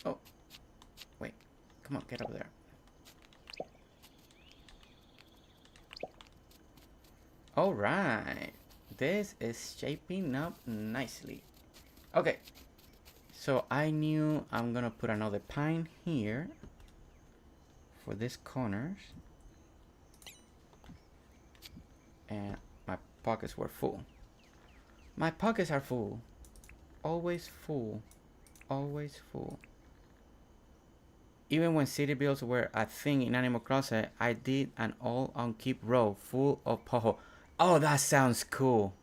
Oh, wait, come on, get over there. All right, this is shaping up nicely. Okay, so I knew I'm gonna put another pine here for these corners, and my pockets were full. My pockets are full, always full. Even when city builds were a thing in Animal Crossing, I did an all-on-keep row full of poho. Oh, that sounds cool.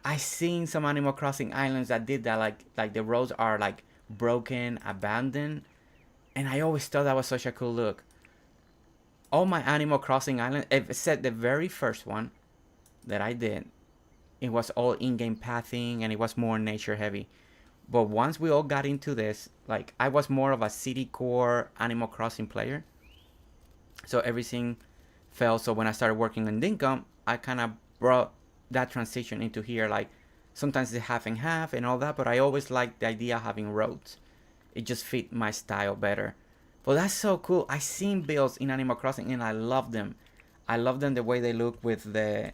I seen some Animal Crossing islands that did that, like the roads are like broken, abandoned, and I always thought that was such a cool look. All my Animal Crossing islands, except the very first one that I did, it was all in-game pathing and it was more nature heavy. But once we all got into this, like I was more of a city core Animal Crossing player, so everything fell. So when I started working on Dinkum, I kind of brought that transition into here. Like sometimes it's half and half and all that, but I always liked the idea of having roads. It just fit my style better. But that's so cool. I seen builds in Animal Crossing and I love them. I love them the way they look with the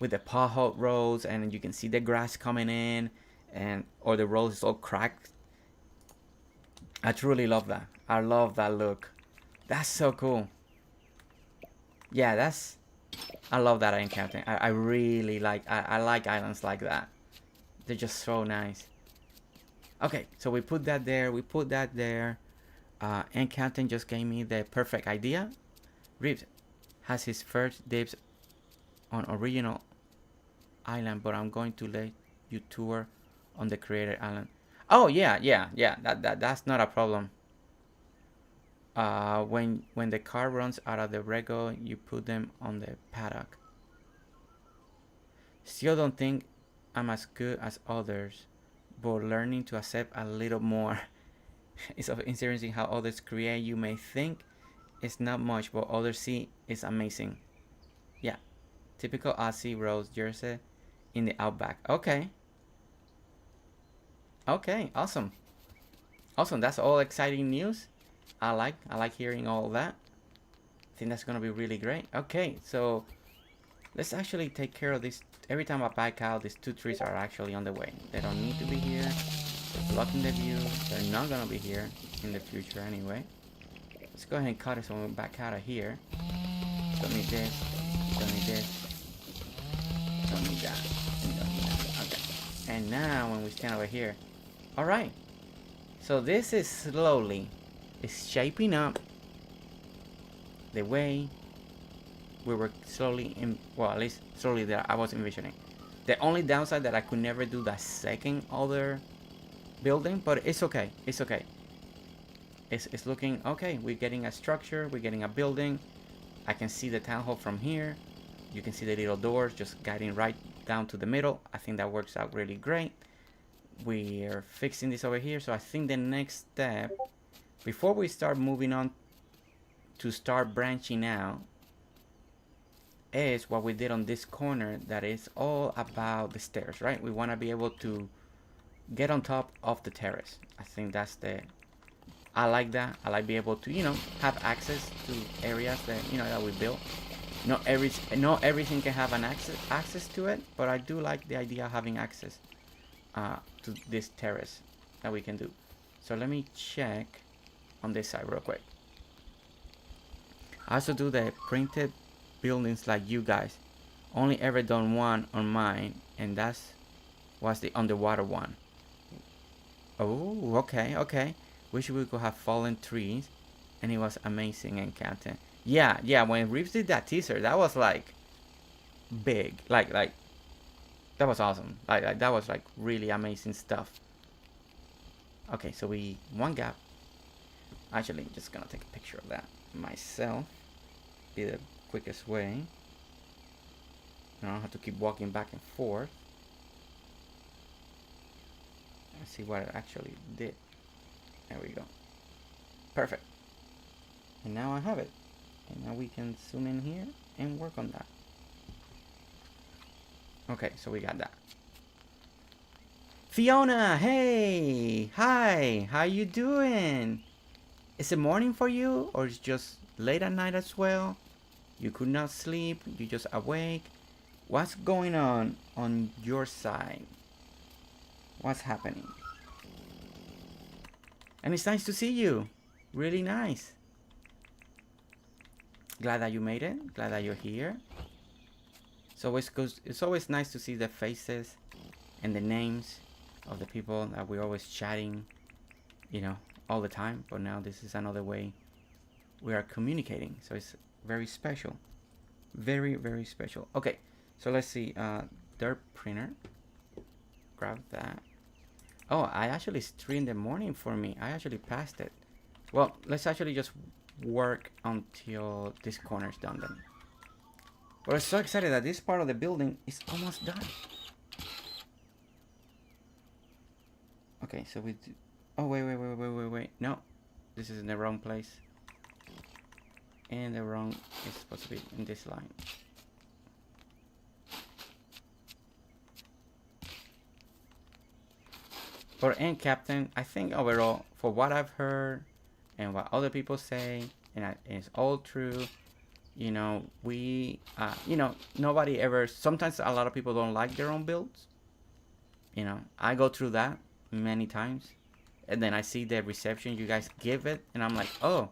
pothole roads, and you can see the grass coming in, and or the road is all cracked. I truly love that. I love that look. That's so cool. Yeah, I love that encounter. I really like. I like islands like that. They're just so nice. Okay, so we put that there. We put that there. Encounter just gave me the perfect idea. Reeves has his first dibs on original island, but I'm going to let you tour on the creator island. Oh yeah. That's not a problem. When the car runs out of the rego, you put them on the paddock. Still don't think I'm as good as others, but learning to accept a little more. It's interesting how others create. You may think is not much, but other sea is amazing. Yeah, typical Aussie roads, Jersey, in the outback. Okay, okay, awesome, awesome. That's all exciting news. I like hearing all that. I think that's gonna be really great. Okay, so let's actually take care of this. Every time I back out, these two trees are actually on the way. They don't need to be here. They're blocking the view. They're not gonna be here in the future anyway. Let's go ahead and cut it so we back out of here. Don't need this. Don't need this. Don't need that. And don't need that. Okay. And now when we stand over here. Alright. So this is slowly. It's shaping up the way we were slowly in, well, at least slowly that I was envisioning. The only downside that I could never do that second other building, but it's okay. It's okay. It's looking okay. We're getting a structure. We're getting a building. I can see the town hall from here. You can see the little doors just guiding right down to the middle. I think that works out really great. We're fixing this over here. So I think the next step, before we start moving on to start branching out, is what we did on this corner. That is all about the stairs, right? We want to be able to get on top of the terrace. I think that's the, I like that. I like being able to, you know, have access to areas that, you know, that we built. Not everything can have an access to it, but I do like the idea of having access to this terrace that we can do. So let me check on this side real quick. I also do the printed buildings like you guys. Only ever done one on mine, and that's was the underwater one. Oh, okay, okay. Wish we could have fallen trees, and it was amazing and Captain. Yeah, yeah. When Reeves did that teaser, that was like big, like that was awesome. Like that was like really amazing stuff. Okay, so we one gap. Actually, just gonna take a picture of that myself. Be the quickest way. I don't have to keep walking back and forth. Let's see what it actually did. There we go. Perfect. And now I have it. And now we can zoom in here and work on that. Okay, so we got that. Fiona, hey! Hi! How you doing? Is it morning for you? Or is it just late at night as well? You could not sleep? You just awake? What's going on your side? What's happening? And it's nice to see you. Really nice. Glad that you made it. Glad that you're here. It's always nice to see the faces and the names of the people that we're always chatting, you know, all the time. But now this is another way we are communicating. So it's very special. Very, very special. Okay, so let's see. Dirt printer. Grab that. Oh, I actually, it's 3 in the morning for me. I actually passed it. Well, let's actually just work until this corner is done then. But I'm so excited that this part of the building is almost done. Okay, so we do, oh, wait. No, this is in the wrong place. And the wrong is supposed to be in this line. For end captain, I think overall, for what I've heard and what other people say, and it's all true, you know, we, you know, nobody ever, sometimes a lot of people don't like their own builds. You know, I go through that many times. And then I see the reception you guys give it, and I'm like, oh,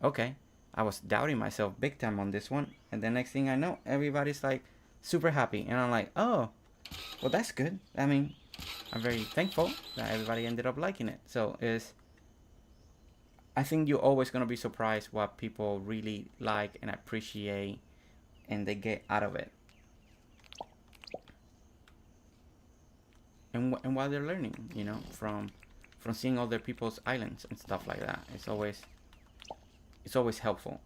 okay. I was doubting myself big time on this one. And the next thing I know, everybody's like super happy. And I'm like, oh, well, that's good. I mean, I'm very thankful that everybody ended up liking it. So I think you're always going to be surprised what people really like and appreciate and they get out of it. And while they're learning, you know, from seeing other people's islands and stuff like that. It's always helpful.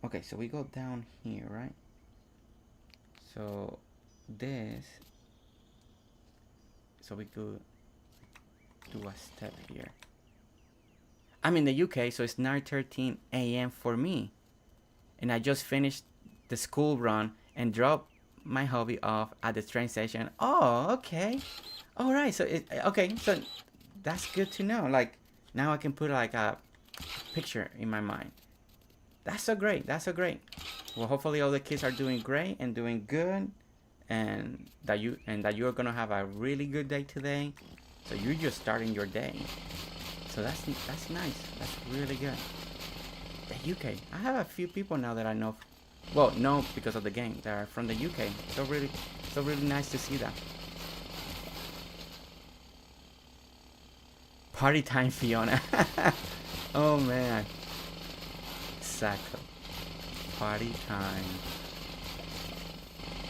Okay, so we go down here, right? So this, so we could do a step here. I'm in the UK, so it's 9:13 a.m. for me, and I just finished the school run and dropped my hobby off at the train station. Oh, okay. All right. So okay. So that's good to know. Like now I can put like a picture in my mind. That's so great. That's so great. Well, hopefully all the kids are doing great and doing good, and that you're gonna have a really good day today. So you're just starting your day. So that's nice. That's really good. The UK. I have a few people now that I know. Well, no, because of the game. That are from the UK. So really nice to see that. Party time, Fiona. Oh man. Exactly. Party time.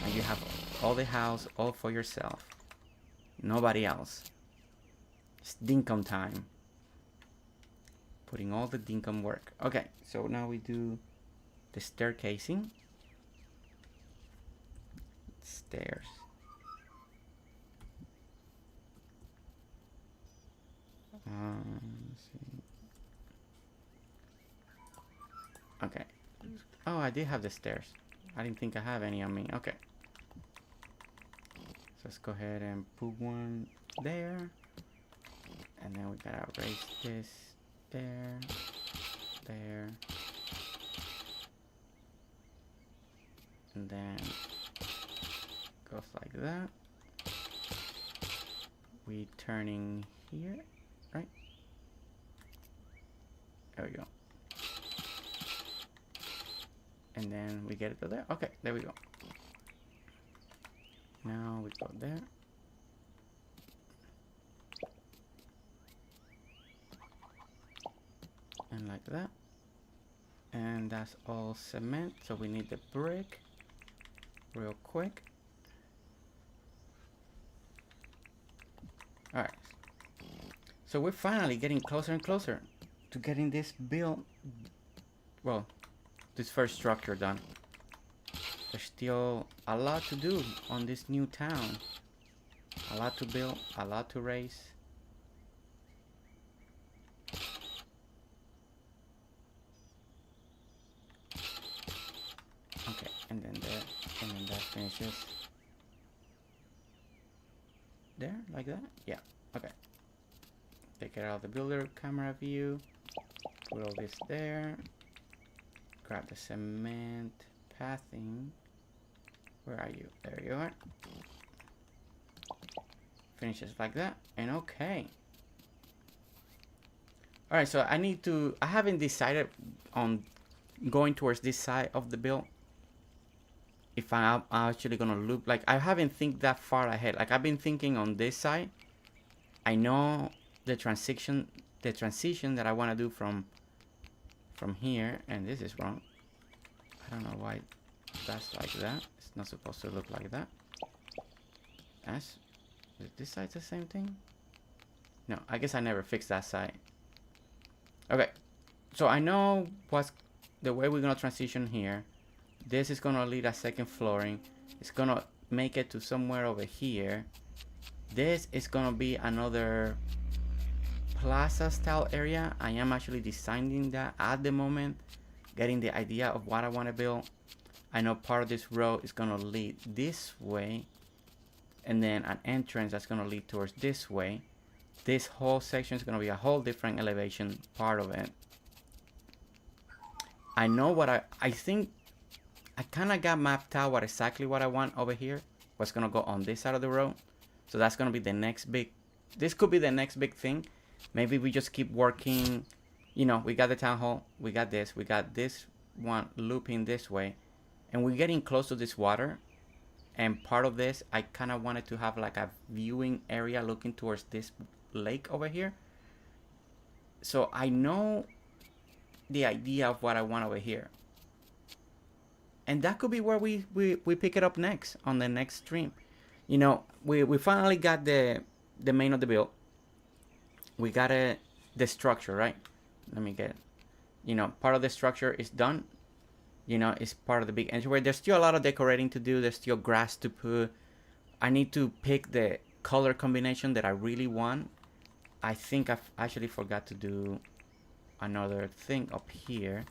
And you have all the house all for yourself. Nobody else. It's Dinkum time. Putting all the Dinkum work. Okay, so now we do the staircasing. Stairs. Let's see. Okay. Oh, I did have the stairs. I didn't think I have any on me. Okay. So let's go ahead and put one there. And then we gotta raise this there. There. And then goes like that. We turning here, right? There we go. And then we get it to there. Okay, there we go. Now we go there. And like that. And that's all cement. So we need the brick real quick. Alright. So we're finally getting closer and closer to getting this built. Well, this first structure done. There's still a lot to do on this new town. A lot to build, a lot to raise. Okay, and then there, and then that finishes there, like that? Yeah, okay. Take it out of the builder camera view. Put all this there. Grab the cement pathing. Where are you? There you are. Finishes like that, and okay. Alright, so I haven't decided on going towards this side of the build. If I'm actually gonna loop, like I haven't think that far ahead. Like I've been thinking on this side. I know the transition that I want to do from here, and this is wrong. I don't know why that's like that. It's not supposed to look like that. Is this side the same thing? No, I guess I never fixed that side. Okay, so I know what's the way we're gonna transition here. This is gonna lead a second flooring. It's gonna make it to somewhere over here. This is gonna be another plaza style area. I am actually designing that at the moment, getting the idea of what I want to build. I know part of this road is gonna lead this way, and then an entrance that's gonna lead towards this way. This whole section is gonna be a whole different elevation part of it. I know what I think I kind of got mapped out exactly what I want over here. What's gonna go on this side of the road. So that's gonna be the next big. This could be the next big thing. Maybe we just keep working. You know, we got the town hall. We got this one looping this way, and we're getting close to this water. And part of this, I kind of wanted to have like a viewing area looking towards this lake over here. So I know the idea of what I want over here. And that could be where we pick it up next on the next stream. You know, we finally got the main of the build. We got the structure, right? Let me get it. You know, part of the structure is done. You know, it's part of the big entryway. There's still a lot of decorating to do. There's still grass to put. I need to pick the color combination that I really want. I think I actually forgot to do another thing up here,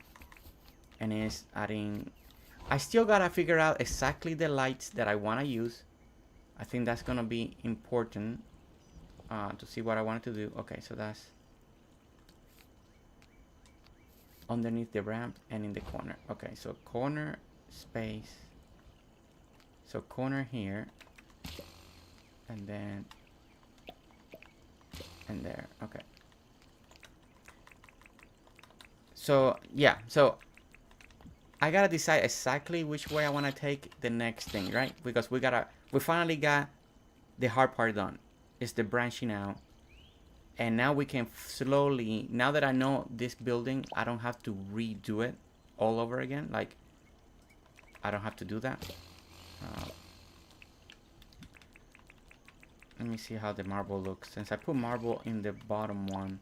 and it's adding. I still gotta figure out exactly the lights that I want to use. I think that's gonna be important to see what I wanted to do. Okay, so that's underneath the ramp and in the corner. Okay, so corner space. So corner here, and then and there. Okay. So yeah, so I gotta decide exactly which way I want to take the next thing, right? Because we finally got the hard part done. It's the branching out, and now we can slowly. Now that I know this building, I don't have to redo it all over again. Like, I don't have to do that. Let me see how the marble looks. Since I put marble in the bottom one.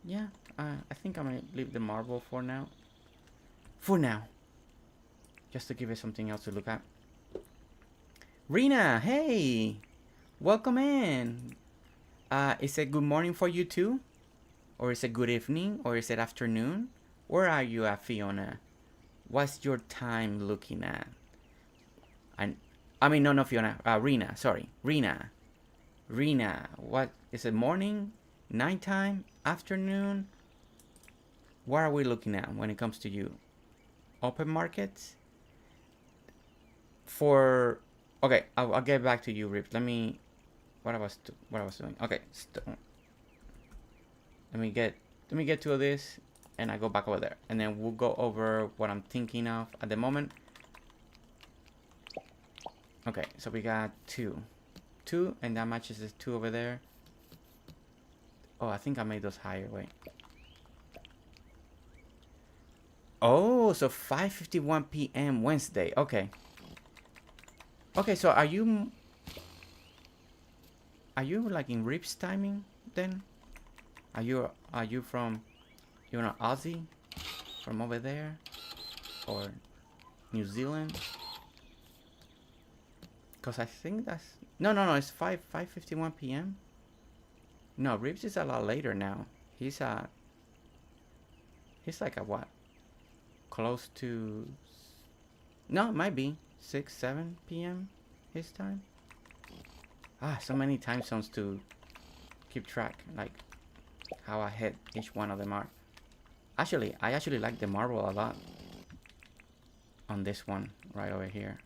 Yeah, I think I might leave the marble for now. For now. Just to give it something else to look at. Rena, hey! Welcome in. Is it good morning for you too? Or is it good evening? Or is it afternoon? Where are you at, Fiona? What's your time looking at? I mean, no, Fiona. Rena, sorry. Rena, what is it? Morning? Nighttime? Afternoon? What are we looking at when it comes to you? Open markets? Okay, I'll get back to you, Rip. Let me. What I was doing. Okay, let me get to this, and I go back over there, and then we'll go over what I'm thinking of at the moment. Okay, so we got two, and that matches the 2 over there. Oh, I think I made those higher. Wait. Oh, so 5:51 p.m. Wednesday. Okay. Okay, so are you like in Rip's timing then? Are you from, you're an Aussie from over there, or New Zealand? Because I think that's no, it's 5:51 p.m. No, Ribs is a lot later now. He's like a what? Close to, no, it might be 6-7 p.m. his time. So many time zones to keep track, like how ahead each one of them are. Actually, I actually like the marble a lot on this one right over here.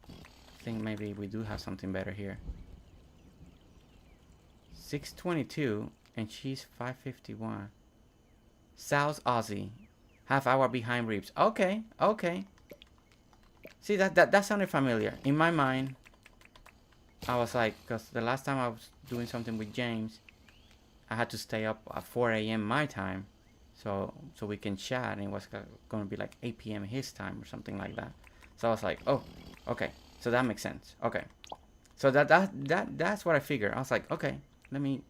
I think maybe we do have something better here. 6:22 and she's 5:51. South Aussie, half hour behind Reeves. Okay. See, that sounded familiar in my mind. I was like, because the last time I was doing something with James, I had to stay up at 4 a.m. my time, so we can chat, and it was going to be like 8 p.m. his time or something like that. So I was like, oh, okay, so that makes sense. Okay, so that's what I figured. I was like, okay, let me.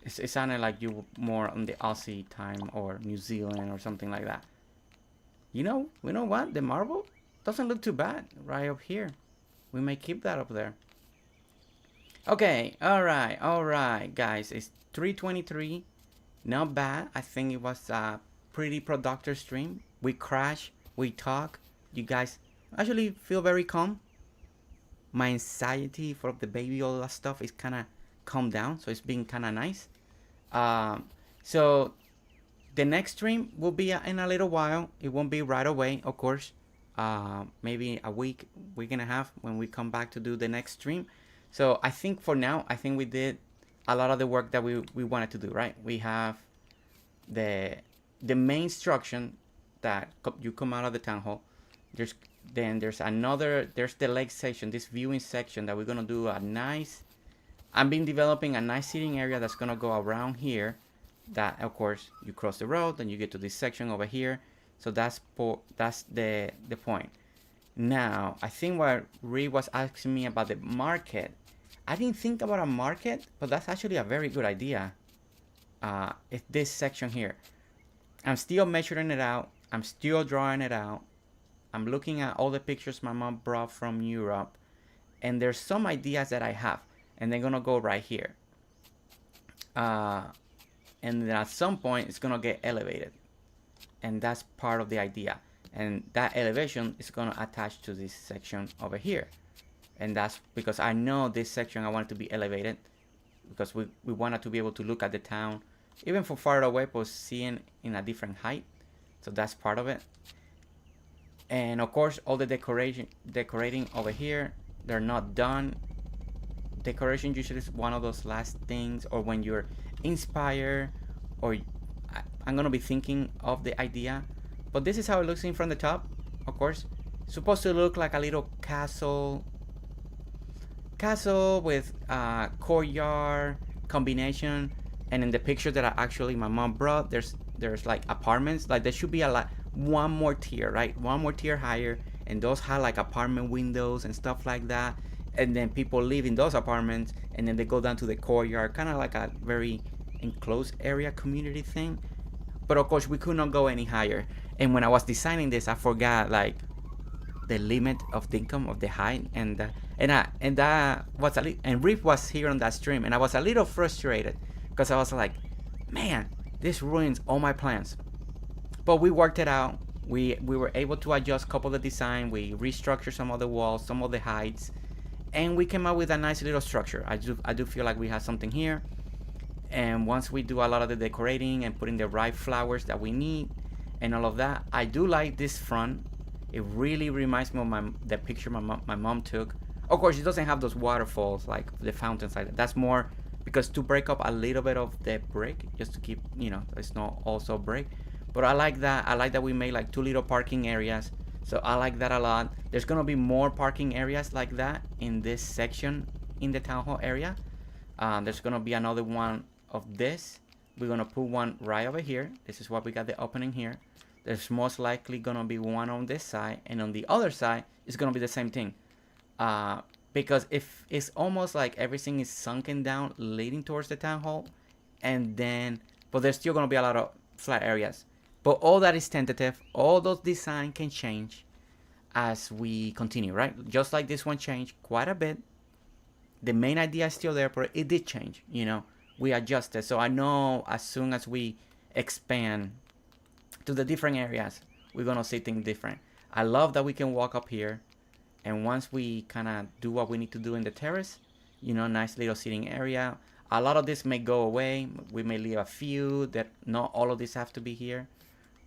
It sounded like you were more on the Aussie time or New Zealand or something like that. You know what? The marble doesn't look too bad right up here. We may keep that up there. Okay, all right, guys. It's 3:23. Not bad. I think it was a pretty productive stream. We crash, we talk. You guys actually feel very calm. My anxiety for the baby, all that stuff is kind of calmed down, so it's been kind of nice. So the next stream will be in a little while. It won't be right away, of course. Maybe a week and a half when we come back to do the next stream. So I think for now, I think we did a lot of the work that we wanted to do, right? We have the main instruction that you come out of the town hall. There's the leg section, this viewing section that we're gonna do a nice. I've been developing a nice seating area that's gonna go around here. That, of course, you cross the road, then you get to this section over here. So that's the point. Now, I think what Ree was asking me about the market. I didn't think about a market, but that's actually a very good idea. It's this section here. I'm still measuring it out. I'm still drawing it out. I'm looking at all the pictures my mom brought from Europe. And there's some ideas that I have. And they're going to go right here. and then at some point it's gonna get elevated, and that's part of the idea. And that elevation is gonna attach to this section over here, and that's because I know this section I want it to be elevated, because we wanted to be able to look at the town even from far away, but seeing in a different height. So that's part of it. And of course, all the decorating over here, they're not done. Decoration usually is one of those last things, or when you're inspired, or I'm gonna be thinking of the idea. But this is how it looks in from the top. Of course, it's supposed to look like a little castle with courtyard combination. And in the picture that my mom brought, there's like apartments. Like there should be one more tier, right? One more tier higher, and those have like apartment windows and stuff like that. And then people live in those apartments, and then they go down to the courtyard, kind of like a very enclosed area community thing. But of course, we could not go any higher. And when I was designing this, I forgot like the limit of Dinkum, of the height, and that was and Reef was here on that stream, and I was a little frustrated because I was like, man, this ruins all my plans. But we worked it out. We were able to adjust a couple of the design. We restructured some of the walls, some of the heights, and we came up with a nice little structure. I do feel like we have something here. And once we do a lot of the decorating and putting the right flowers that we need and all of that, I do like this front. It really reminds me of the picture my mom took. Of course, it doesn't have those waterfalls like the fountains like that. That's more because to break up a little bit of the brick, just to keep, it's not also brick. But I like that. I like that we made like 2 little parking areas. So I like that a lot. There's gonna be more parking areas like that in this section in the town hall area. There's gonna be another one of this. We're gonna put one right over here. This is what we got the opening here. There's most likely gonna be one on this side, and on the other side it's gonna be the same thing. Because if it's almost like everything is sunken down leading towards the town hall, and then but there's still gonna be a lot of flat areas. But all that is tentative. All those design can change as we continue, right? Just like this one changed quite a bit. The main idea is still there, but it did change, we adjusted. So I know as soon as we expand to the different areas, we're gonna see things different. I love that we can walk up here, and once we kind of do what we need to do in the terrace, nice little seating area. A lot of this may go away. We may leave a few, that not all of this have to be here.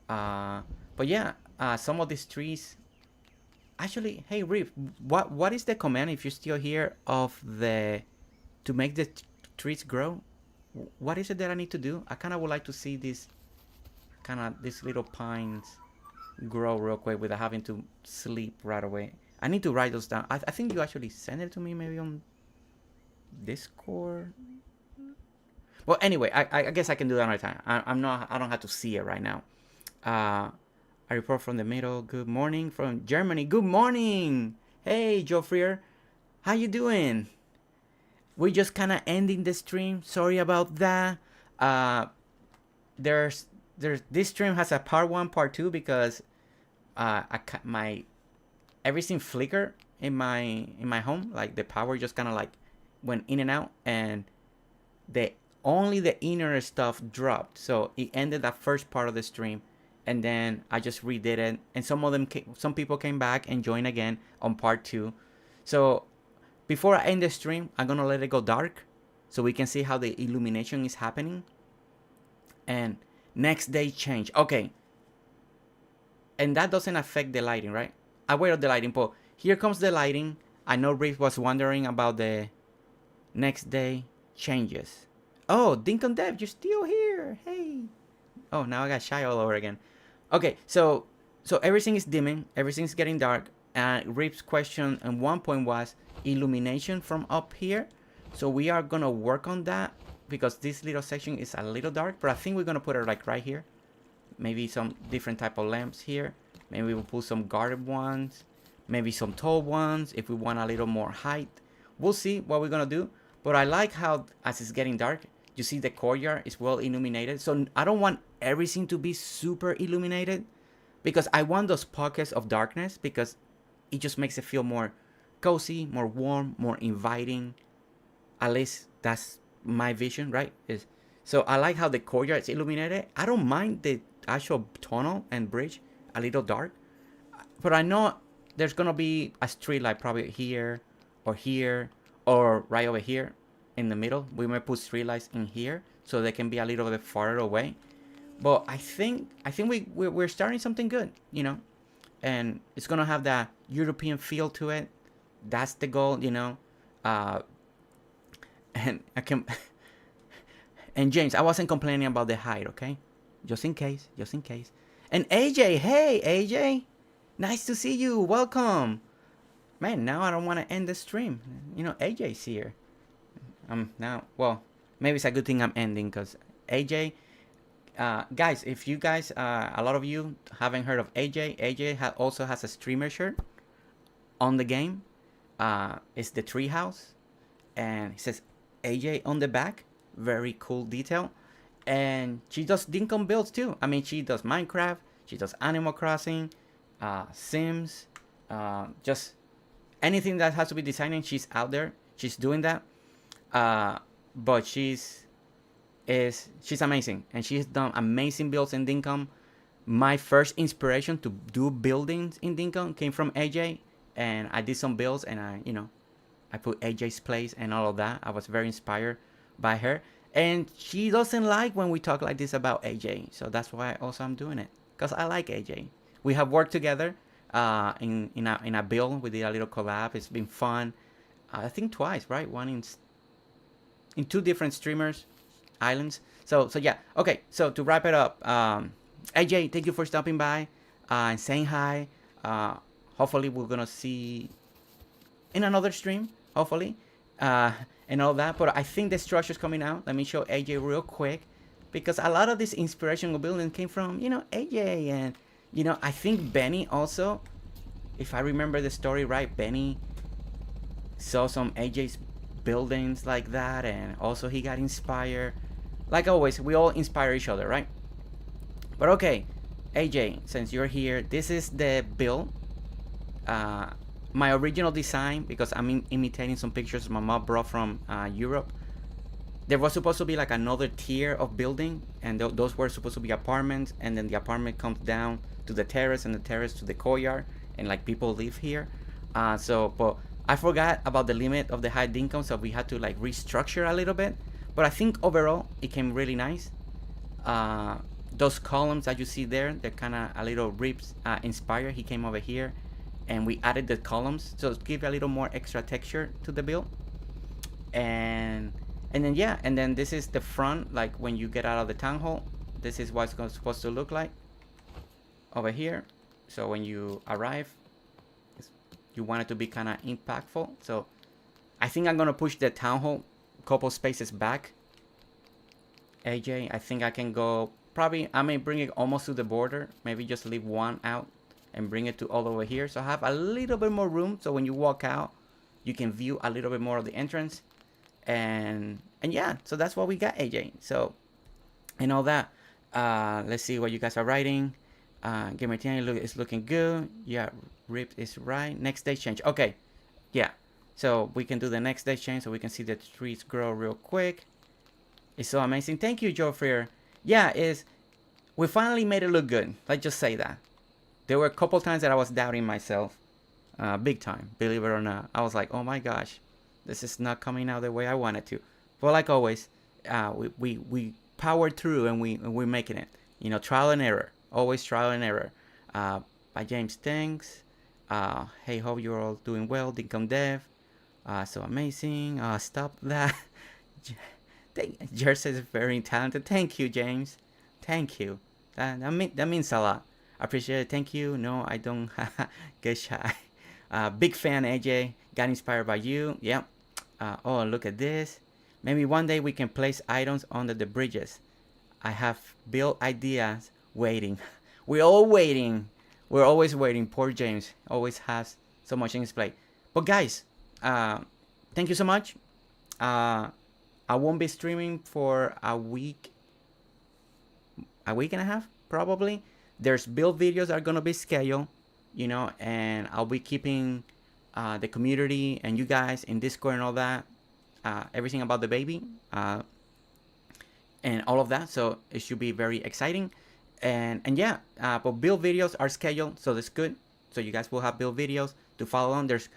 But yeah, some of these trees. Actually, hey Reef, what is the command if you're still here to make the trees grow? What is it that I need to do? I kind of would like to see these little pines grow real quick without having to sleep right away. I need to write those down. I think you actually sent it to me maybe on Discord. Well, anyway, I guess I can do that another time. I don't have to see it right now. I report from the middle. Good morning from Germany. Good morning. Hey, Joe Freer. How you doing? We're just kind of ending the stream. Sorry about that. There's this stream has a part 1, part 2 because everything flickered in my home. Like the power just kind of like went in and out, and only the inner stuff dropped. So it ended that first part of the stream, and then I just redid it. And some people came back and joined again on part 2. So before I end the stream, I'm gonna let it go dark so we can see how the illumination is happening. And next day change. Okay. And that doesn't affect the lighting, right? Aware of the lighting, but here comes the lighting. I know Rick was wondering about the next day changes. Oh, Dinkum Dev, you're still here. Hey. Oh, now I got shy all over again. Okay, so everything is dimming. Everything's getting dark. And Rick's question at one point was illumination from up here. So we are going to work on that because this little section is a little dark. But I think we're going to put it like right here. Maybe some different type of lamps here. Maybe we'll put some guarded ones. Maybe some tall ones if we want a little more height. We'll see what we're going to do. But I like how as it's getting dark, you see the courtyard is well illuminated. So I don't want everything to be super illuminated because I want those pockets of darkness because it just makes it feel more cozy, more warm, more inviting. At least that's my vision, right? Is So I like how the courtyard is illuminated. I don't mind the actual tunnel and bridge a little dark, but I know there's gonna be a street light probably here, or right over here in the middle. We may put street lights in here so they can be a little bit farther away. But I think we're starting something good, and it's gonna have that European feel to it. That's the goal. Uh, and I can. And James, I wasn't complaining about the height, okay? Just in case, just in case. And AJ, hey AJ, nice to see you. Welcome, man. Now I don't want to end the stream. AJ's here. Now, well, maybe it's a good thing I'm ending because AJ. Guys, if you guys, a lot of you haven't heard of AJ, also has a streamer shirt on the game. It's the treehouse, and it says AJ on the back. Very cool detail. And she does Dinkum builds too. I mean, she does Minecraft, she does Animal Crossing, Sims, just anything that has to be designing. She's out there. She's doing that. But she's amazing, and she's done amazing builds in Dinkum. My first inspiration to do buildings in Dinkum came from AJ, and I did some builds, and I put AJ's place and all of that. I was very inspired by her, and she doesn't like when we talk like this about AJ, so that's why also I'm doing it, because I like AJ. We have worked together in a build. We did a little collab. It's been fun. I think twice, right? One in two different streamers islands. So yeah, okay, so to wrap it up, AJ, thank you for stopping by and saying hi. Hopefully we're gonna see in another stream, hopefully, and all that. But I think the structure's coming out. Let me show AJ real quick, because a lot of this inspirational building came from AJ, and I think Benny also, if I remember the story right, Benny saw some AJ's buildings like that, and also he got inspired. Like always, we all inspire each other, right? But okay, AJ, since you're here, this is the build. My original design, because I'm imitating some pictures my mom brought from Europe. There was supposed to be like another tier of building, and those were supposed to be apartments, and then the apartment comes down to the terrace, and the terrace to the courtyard, and like people live here. But I forgot about the limit of the height income, so we had to like restructure a little bit. But I think overall it came really nice. Those columns that you see there, they're kind of a little ribs inspired. He came over here, and we added the columns to give a little more extra texture to the build. And then this is the front, like when you get out of the town hall. This is what it's supposed to look like over here. So when you arrive, you want it to be kind of impactful. So I think I'm gonna push the town hall a couple spaces back. AJ, I think I can go, probably I may bring it almost to the border, maybe just leave one out and bring it to all over here, so I have a little bit more room, so when you walk out you can view a little bit more of the entrance. And yeah, so that's what we got, AJ. So and all that. Let's see what you guys are writing. Gamertian is looking good. Yeah, Rip is right. Next day change. Okay, yeah, so we can do the next day change so we can see the trees grow real quick. It's so amazing. Thank you, Joe Freer. Yeah, we finally made it look good. Let's just say that. There were a couple times that I was doubting myself, big time, believe it or not. I was like, oh my gosh, this is not coming out the way I wanted to. But like always, we powered through, and we're making it. Trial and error, always trial and error. By James, thanks. Hey, hope you're all doing well. Dinkum Dev, so amazing. Stop that. Jersey is very talented. Thank you, James. Thank you. That means a lot. I appreciate it. Thank you. No, I don't get shy. Big fan, AJ. Got inspired by you. Yep. Oh, look at this. Maybe one day we can place items under the bridges. I have built ideas waiting. We're all waiting. We're always waiting. Poor James always has so much in his plate. But guys, thank you so much. I won't be streaming for a week and a half, probably. There's build videos that are gonna be scheduled, and I'll be keeping the community and you guys in Discord and all that, everything about the baby, and all of that. So it should be very exciting. And yeah, but build videos are scheduled, so that's good. So you guys will have build videos to follow on. There's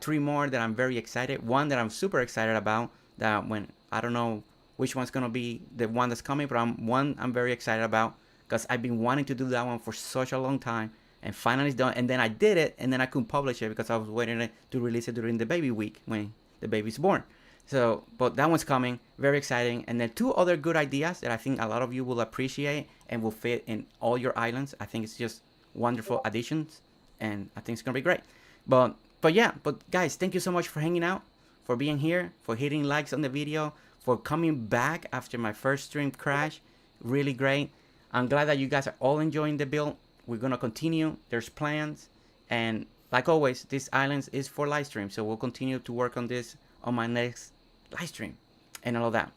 3 more that I'm very excited. One that I'm super excited about, that when I don't know which one's gonna be the one that's coming, but I'm very excited about, because I've been wanting to do that one for such a long time, and finally it's done. And then I did it, and then I couldn't publish it because I was waiting to release it during the baby week when the baby's born. So, but that one's coming, very exciting. And then 2 other good ideas that I think a lot of you will appreciate and will fit in all your islands. I think it's just wonderful additions, and I think it's gonna be great. But yeah, but guys, thank you so much for hanging out, for being here, for hitting likes on the video, for coming back after my first stream crash. Really great. I'm glad that you guys are all enjoying the build. We're gonna continue. There's plans, and like always, this island is for live stream, so we'll continue to work on this on my next live stream and all of that.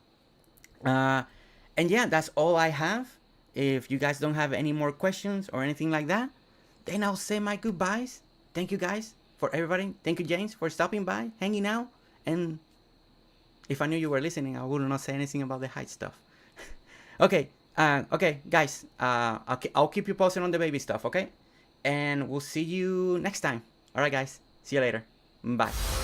And yeah, that's all I have. If you guys don't have any more questions or anything like that, then I'll say my goodbyes. Thank you guys for everybody. Thank you, James, for stopping by, hanging out. And if I knew you were listening, I would not say anything about the height stuff. Okay, okay, guys. I'll keep you posted on the baby stuff, okay? And we'll see you next time. All right, guys. See you later. Bye.